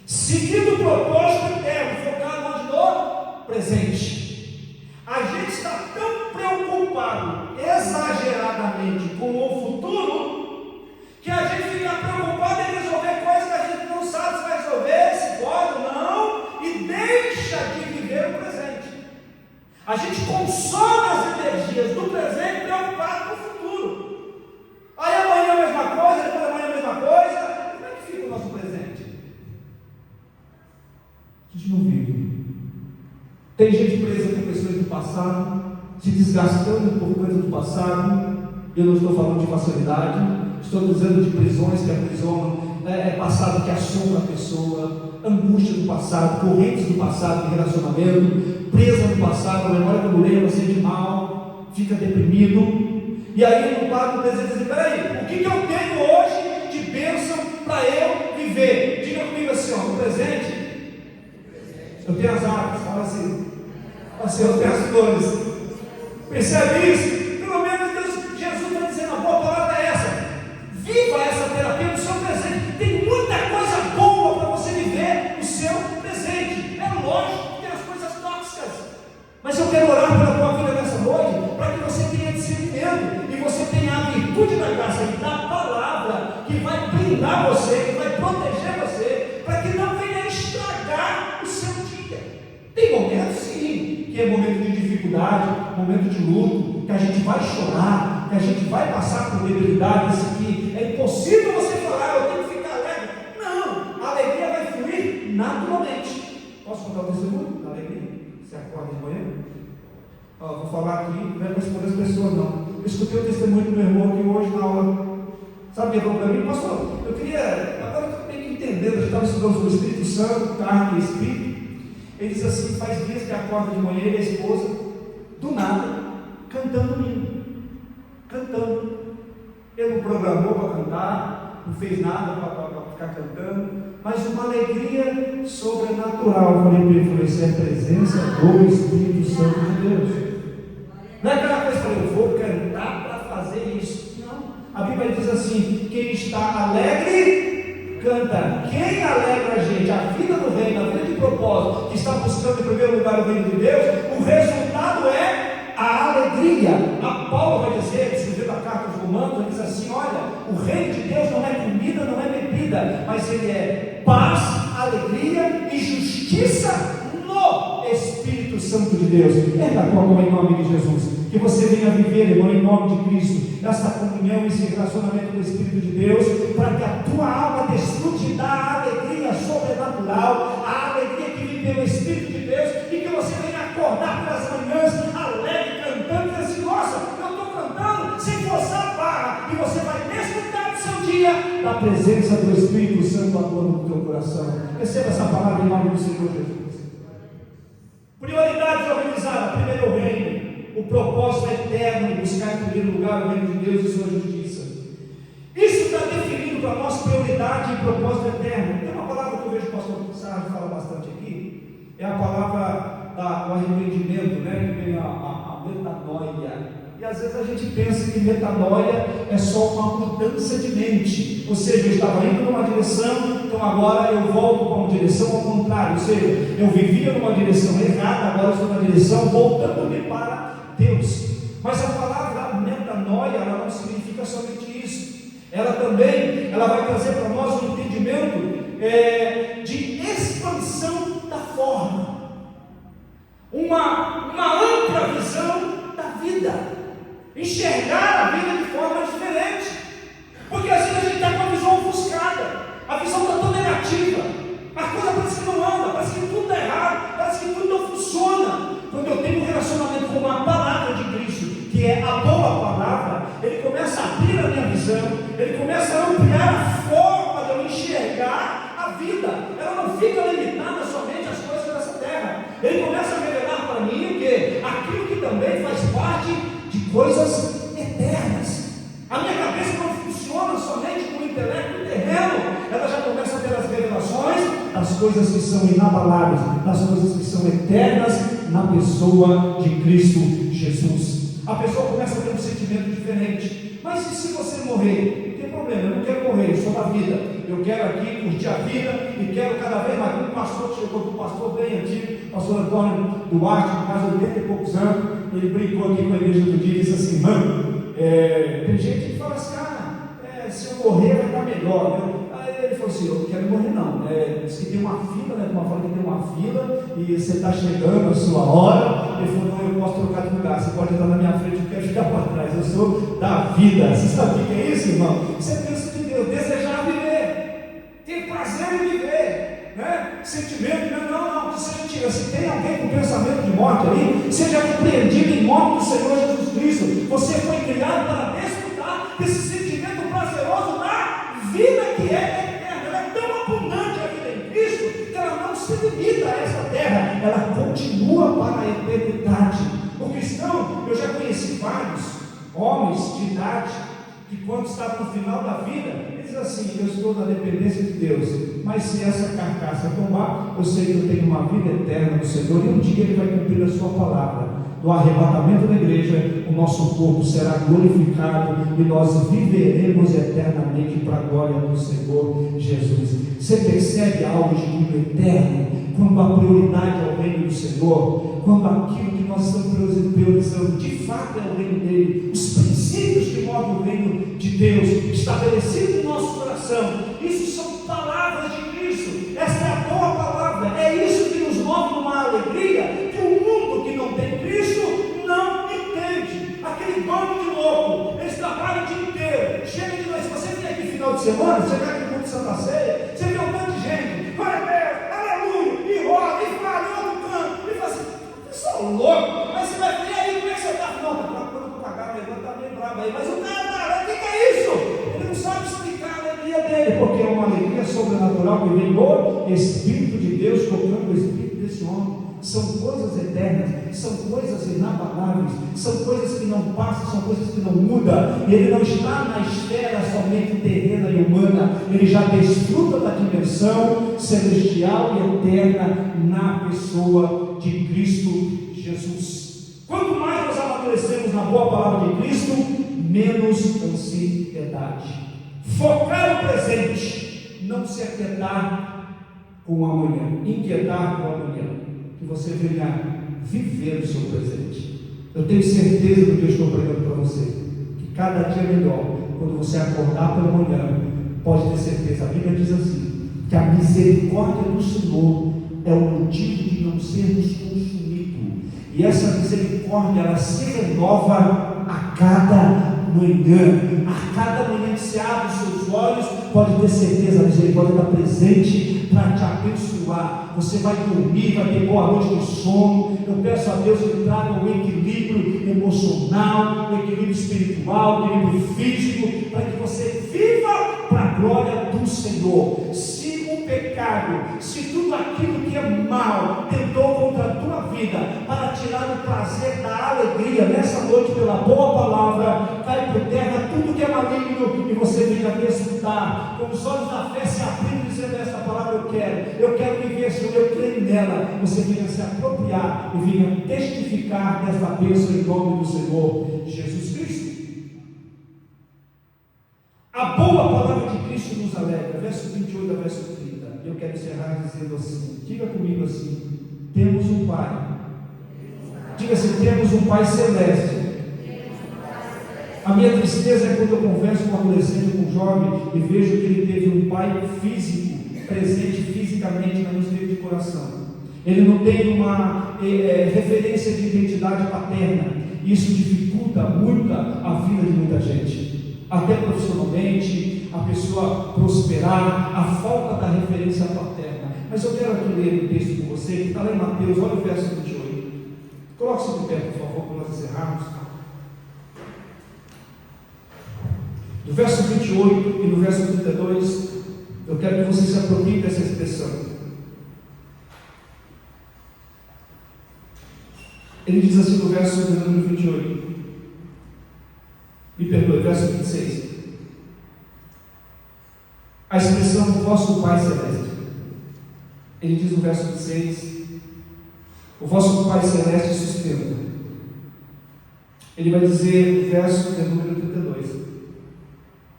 seguindo o propósito eterno, focado onde? No presente. A gente está tão preocupado exageradamente com o futuro que a gente fica preocupado em resolver coisas que a gente não sabe se vai resolver, se pode ou não, e deixa de viver o presente. A gente consome as energias do presente preocupado com o futuro. Aí amanhã a mesma coisa, depois amanhã a mesma coisa. Como é que fica o nosso presente? A gente não vive. Tem gente presa com questões do passado, se desgastando por coisas do passado, Eu não estou falando de facilidade, estou dizendo de prisões que aprisionam, passado que assombra a pessoa, angústia do passado, correntes do passado de relacionamento, presa no passado, a memória quando lembra, sente mal, fica deprimido, e aí no quadro presente diz: peraí, o que eu tenho hoje de bênção para eu viver? Diga comigo assim, no presente, eu tenho as árvores, fala assim, eu tenho as flores, percebe isso? Pelo menos Jesus está dizendo: a boa palavra é essa, viva essa terapia no seu presente. Tem muita coisa boa para você viver no seu presente. É lógico que tem as coisas tóxicas, mas eu quero orar pela tua vida nessa noite, para que você tenha discernimento e você tenha a virtude da graça e da palavra, que vai blindar você, que vai proteger você, para que não venha estragar o seu dia. Tem momentos, sim, que é momento de dificuldade, momento de luto, que a gente vai chorar, que a gente vai passar por debilidades, que é impossível você falar: eu tenho que ficar alegre. Não, a alegria vai fluir naturalmente. Posso contar o testemunho da alegria? Você acorda de manhã? Vou falar aqui, não é para responder as pessoas, não. Eu escutei o testemunho do meu irmão aqui hoje na aula. Sabe o que falou para mim? Pastor, eu queria, agora eu estou meio que entendendo, eu estava estudando sobre o Espírito Santo, carne e Espírito. Ele diz assim: faz dias que acorda de manhã, ele e a esposa, do nada, cantando um hino, cantando. Ele não programou para cantar, não fez nada para ficar cantando, mas uma alegria sobrenatural. Eu falei para ele: isso é a presença do Espírito Santo de Deus. Não é aquela coisa que eu vou cantar para fazer isso. Não. A Bíblia diz assim: quem está alegre, canta. Quem alegra a gente, a vida do reino, a vida de propósito, que está buscando em primeiro lugar o reino de Deus, o resultado é a alegria. A Paulo vai dizer, escrevendo a carta aos Romanos, ele diz assim: olha, o reino de Deus não é comida, não é bebida, mas ele é paz, alegria e justiça no Espírito Santo de Deus. Erga a tua mão em nome de Jesus, que você venha viver, irmão, em nome de Cristo, essa comunhão, esse relacionamento com o Espírito de Deus, para que a tua alma desfrute da alegria sobrenatural, a alegria que vem pelo Espírito de Deus, e que você venha acordar pelas manhãs alegre, cantando, e assim: nossa, eu estou cantando sem forçar a barra, e você vai desfrutar do seu dia da presença do Espírito Santo atuando no teu coração. Receba essa palavra em nome do Senhor Jesus. Prioridades organizadas: primeiro o reino, o propósito eterno de buscar em primeiro lugar o reino de Deus e sua justiça. Isso está definindo para nós prioridade e propósito eterno. Tem uma palavra que eu vejo o pastor Sérgio fala bastante aqui, é a palavra do arrependimento, né? Que vem a metanoia. E às vezes a gente pensa que metanoia é só uma mudança de mente, ou seja, eu estava indo numa direção, então agora eu volto para uma direção ao contrário, ou seja, eu vivia numa direção errada, agora eu estou na direção voltando-me para Deus. Mas a palavra metanoia, ela não significa somente isso, ela também vai trazer para nós um entendimento de expansão da forma, uma ampla visão da vida, enxergar a vida de forma diferente, porque às vezes a gente está com a visão ofuscada, a visão está tão negativa, a coisa parece que não anda, parece que tudo está errado, parece que tudo não funciona. Quando eu tenho um relacionamento com a palavra de Cristo, que é a boa palavra, ele começa a abrir a minha visão, ele começa a ampliar a forma de eu enxergar a vida, ela não fica limitada somente às coisas dessa terra, ele começa a revelar para mim o que? Aquilo que também faz parte de coisas eternas. A minha cabeça não funciona somente com o intelecto terreno, ela já começa a ter as revelações das coisas que são inabaláveis, das coisas que são eternas na pessoa de Cristo Jesus. A pessoa começa a ter um sentimento diferente. Mas e se você morrer? Não tem problema, eu não quero morrer, eu sou da vida, eu quero aqui curtir a vida e quero cada vez mais. Um pastor chegou, um pastor bem antigo, pastor Antônio Duarte, com quase 80 e poucos anos, ele brincou aqui com a igreja do dia e disse assim: mano, tem gente que fala assim: se eu morrer vai estar melhor, né? Aí ele falou assim: eu não quero morrer não, diz que tem uma fila, né? Como fala que tem uma fila e você está chegando a sua hora. Ele falou: não, eu posso trocar de lugar, você pode entrar na minha frente, eu quero ficar para trás, eu sou da vida. Você sabe o que é isso, irmão? Isso é bênção de Deus, desejar viver, ter prazer em viver, né? Sentimento, não, seja tira. Se tem alguém com pensamento de morte ali, seja repreendido em nome do Senhor Jesus Cristo. Você foi criado para desfrutar ela continua para a eternidade. O cristão, eu já conheci vários homens de idade que, quando estavam no final da vida, eles dizem assim: eu estou na dependência de Deus, mas se essa carcaça tombar, eu sei que eu tenho uma vida eterna no Senhor, e um dia Ele vai cumprir a sua palavra. No arrebatamento da igreja, o nosso corpo será glorificado e nós viveremos eternamente para a glória do Senhor Jesus. Você percebe algo de nível eterno? Quando a prioridade é o reino do Senhor, quando aquilo que nós estamos priorizando de fato é o reino dele, os princípios que movem o reino de Deus estabelecidos no nosso coração, isso são palavras de Cristo. Essa é a boa palavra, é isso que nos move numa alegria que o mundo que não tem Cristo não entende. Aquele bando de louco, eles trabalham o dia inteiro, chega de noite. Se você vem aqui final de semana, você vai aqui no culto de Santa Ceia, você vê um monte de gente, glória a Deus, aleluia, e roda, e fala, e outro canto, e fala assim: vocês são loucos. Mas você vai ver aí, como é que você está? Não, está procurando pagar, está meio bravo aí, mas o cara, o que é isso? Ele não sabe explicar a alegria dele, porque é uma alegria sobrenatural que vem do Espírito de Deus tocando o Espírito desse homem. São coisas eternas, são coisas inabaláveis, são coisas que não passam, são coisas que não mudam. Ele não está na esfera somente terrena e humana, ele já desfruta da dimensão celestial e eterna na pessoa de Cristo Jesus. Quanto mais nós amadurecemos na boa palavra de Cristo, menos ansiedade. Focar no presente, não se aquietar com o amanhã, inquietar com o amanhã. Que você venha viver o seu presente. Eu tenho certeza do que eu estou pregando para você, que cada dia é melhor. Quando você acordar pela manhã, pode ter certeza, a Bíblia diz assim, que a misericórdia do Senhor é o motivo de não sermos consumidos, e essa misericórdia, ela se renova a cada manhã. A cada manhã que você abre os seus olhos, pode ter certeza, a misericórdia está presente para te abençoar. Você vai dormir, vai ter boa noite de sono. Eu peço a Deus que traga o equilíbrio emocional, o equilíbrio espiritual, o equilíbrio físico, para que você viva para a glória do Senhor. Se o pecado, se tudo aquilo que é mal tentou contra a tua vida para tirar o prazer da alegria nessa noite pela boa palavra, cai por terra tudo que é maligno e você venha desfrutar com os olhos da fé se abrindo, dizendo: essa palavra eu quero viver, Senhor, eu creio nela. Você venha se apropriar e venha testificar dessa bênção em nome do Senhor Jesus Cristo. A boa palavra de Cristo nos alegra. Verso 28 a verso 30. Eu quero encerrar dizendo assim, diga comigo assim: temos um Pai. Diga assim: temos um Pai celeste. A minha tristeza é quando eu converso com um adolescente, com um jovem, e vejo que ele teve um pai físico, presente fisicamente, mas não teve de coração. Ele não tem uma referência de identidade paterna. Isso dificulta muito a vida de muita gente, até profissionalmente, a pessoa prosperar, a falta da referência paterna. Mas eu quero aqui ler um texto com você, que está lá em Mateus, olha o verso 28. Coloque-se de pé, por favor, para nós encerrarmos. No verso 28 e no verso 32, eu quero que você se aproprie dessa expressão. Ele diz assim no verso número 28, me perdoe, verso 26, a expressão vosso Pai Celeste. Ele diz no verso 26, o vosso Pai Celeste sustenta. Ele vai dizer no verso número 32,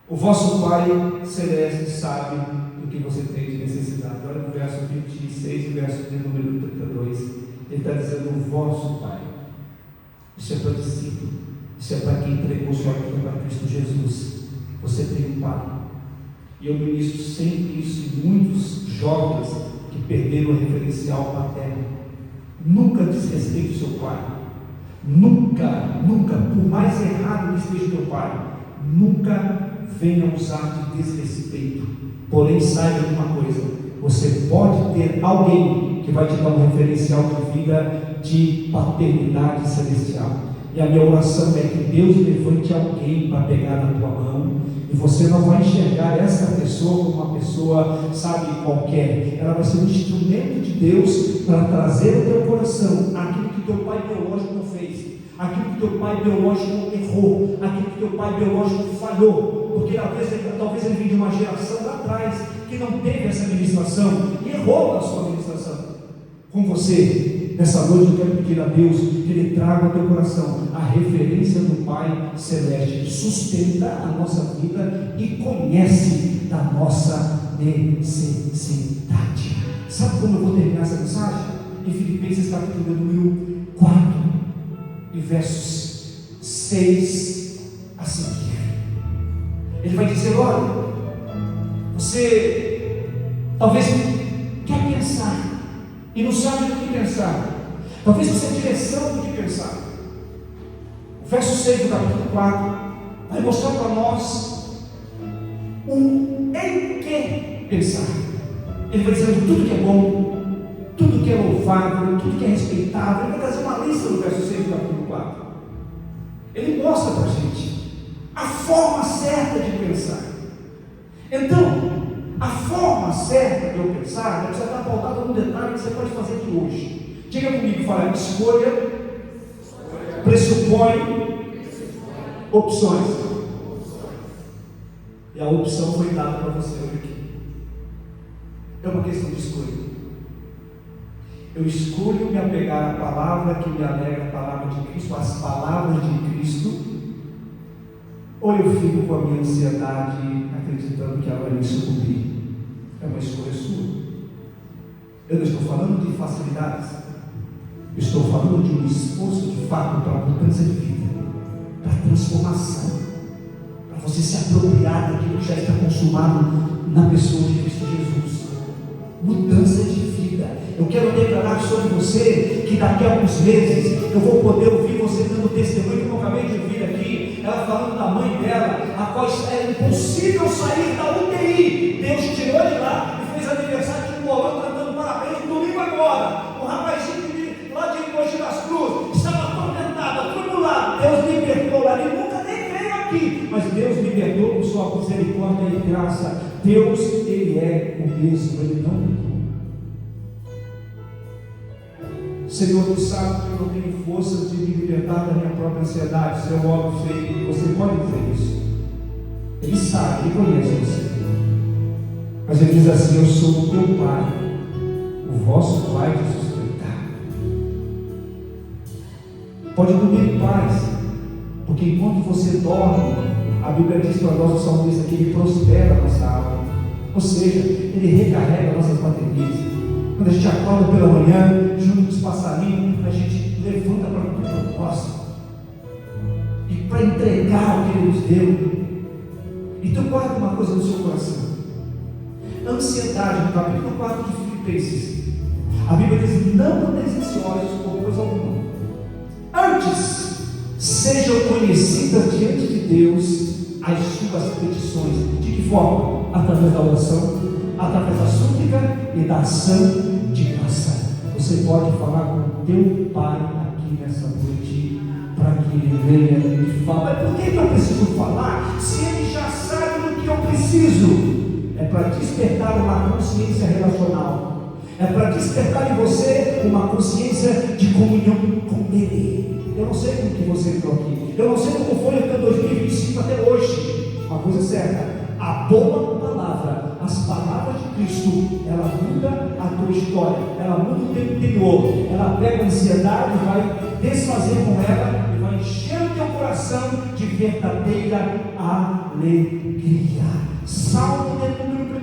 o vosso Pai Celeste sabe do que você tem de necessidade. Olha no verso 26 e verso de número 32. Ele está dizendo: o vosso Pai. Isso é para discípulo. Isso é para quem entregou sua vida para Cristo Jesus. Você tem um Pai. E eu ministro sempre isso em muitos jovens que perderam o referencial paterno. Nunca desrespeite o seu Pai. Nunca, por mais errado que esteja o teu Pai, nunca venha usar de desrespeito. Porém, saiba de uma coisa: você pode ter alguém que vai te dar um referencial de vida de paternidade celestial. E a minha oração é que Deus levante alguém para pegar na tua mão, e você não vai enxergar essa pessoa como uma pessoa, sabe, qualquer. Ela vai ser um instrumento de Deus para trazer ao teu coração aquilo que teu pai biológico não fez, aquilo que teu pai biológico errou, aquilo que teu pai biológico falhou, porque talvez ele venha de uma geração lá atrás que não teve essa ministração e errou na sua ministração. Com você, nessa noite eu quero pedir a Deus que Ele traga ao teu coração a referência do Pai Celeste, que sustenta a nossa vida e conhece da nossa necessidade. Sabe como eu vou terminar essa mensagem? Em Filipenses capítulo número 4, e versos 6 a seguir. Ele vai dizer: olha, você talvez quer pensar e não sabe do que pensar. Talvez você tenha direção do que pensar. O verso 6 do capítulo 4 vai mostrar para nós o em que pensar. Ele vai dizendo tudo que é bom, tudo que é louvável, tudo que é respeitável. Ele vai trazer uma lista no verso 6 do capítulo 4. Ele mostra para a gente a forma certa de pensar. Então, a forma certa de eu pensar precisa estar pautada num detalhe que você pode fazer aqui hoje. Diga comigo, fala: escolha pressupõe opções. E a opção foi dada para você hoje aqui. É uma questão de escolha. Eu escolho me apegar à palavra que me alega a palavra de Cristo, às palavras de Cristo, ou eu fico com a minha ansiedade acreditando que ela vai me sucumbir. É uma escolha sua. Eu não estou falando de facilidades, eu estou falando de um esforço de fato para a mudança de vida, para a transformação, para você se apropriar daquilo que já está consumado na pessoa de Cristo Jesus. Mudança de vida. Eu quero declarar sobre você que daqui a alguns meses eu vou poder ouvir você dando testemunho, como eu acabei de ouvir aqui, ela falando da mãe dela, a qual era impossível sair da UTI. Deus tirou de lá e fez aniversário de um bolão cantando parabéns no domingo agora. O rapazinho lá de Mogi das Cruzes estava atormentado, atribulado. Deus libertou lá, ele nunca nem veio aqui, mas Deus libertou por sua misericórdia e graça. Deus, Ele é o mesmo, Ele não mudou. Senhor, Tu sabe que eu não tenho forças de me libertar da minha própria ansiedade. Seu homem feio, você pode dizer isso. Ele sabe, Ele conhece você. Mas Ele diz assim: eu sou o teu Pai, o vosso Pai te sustentar. Pode dormir em paz, porque enquanto você dorme, a Bíblia diz para nós, o salmista, que Ele prospera a nossa alma, ou seja, Ele recarrega nossas baterias. Quando a gente acorda pela manhã, junto com os passarinhos, a gente levanta para o propósito e para entregar o que Ele nos deu. Então guarda uma coisa no seu coração: ansiedade. No capítulo 4 de Filipenses, a Bíblia diz: não andeis ansiosos por coisa alguma, antes sejam conhecidas diante de Deus as suas petições. De que forma? Através da oração, através da súplica e da ação de graça. Você pode falar com o teu Pai aqui nessa noite, para que Ele venha e fale. Mas por que eu preciso falar, se Ele já sabe do que eu preciso? É para despertar uma consciência relacional, é para despertar em você uma consciência de comunhão com Ele. Eu não sei como que você entrou aqui, eu não sei como foi até 2025 até hoje. Uma coisa é certa: a boa palavra, as palavras de Cristo, ela muda a tua história, ela muda o teu interior, ela pega a ansiedade, vai desfazer com ela e vai encher o teu coração de verdadeira alegria. Salmo de número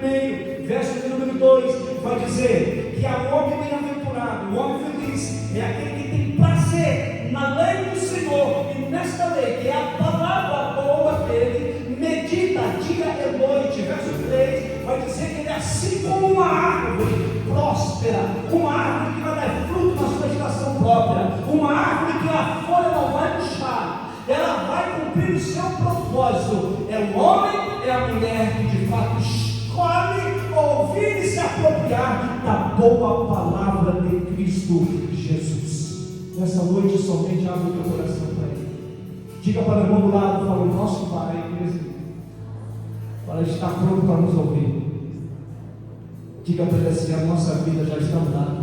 1, verso de número 2, vai dizer que a homem bem-aventurado, o homem feliz, é aquele que tem prazer na lei do Senhor, e nesta lei, que é a palavra boa dele, medita dia e noite. Verso 3 vai dizer que ele é assim como uma árvore próspera, uma árvore que vai dar fruto na sua estação própria, uma árvore que a folha não vai murchar, ela vai cumprir o seu propósito. É o homem, é a mulher que de fato escolhe ouvir e se apropriar da boa palavra de Cristo Jesus. Nessa noite somente abre o teu coração para Ele. Diga para o irmão do lado, fala, o nosso Pai, para ele estar pronto para nos ouvir. Diga para ele assim, a nossa vida já está dada.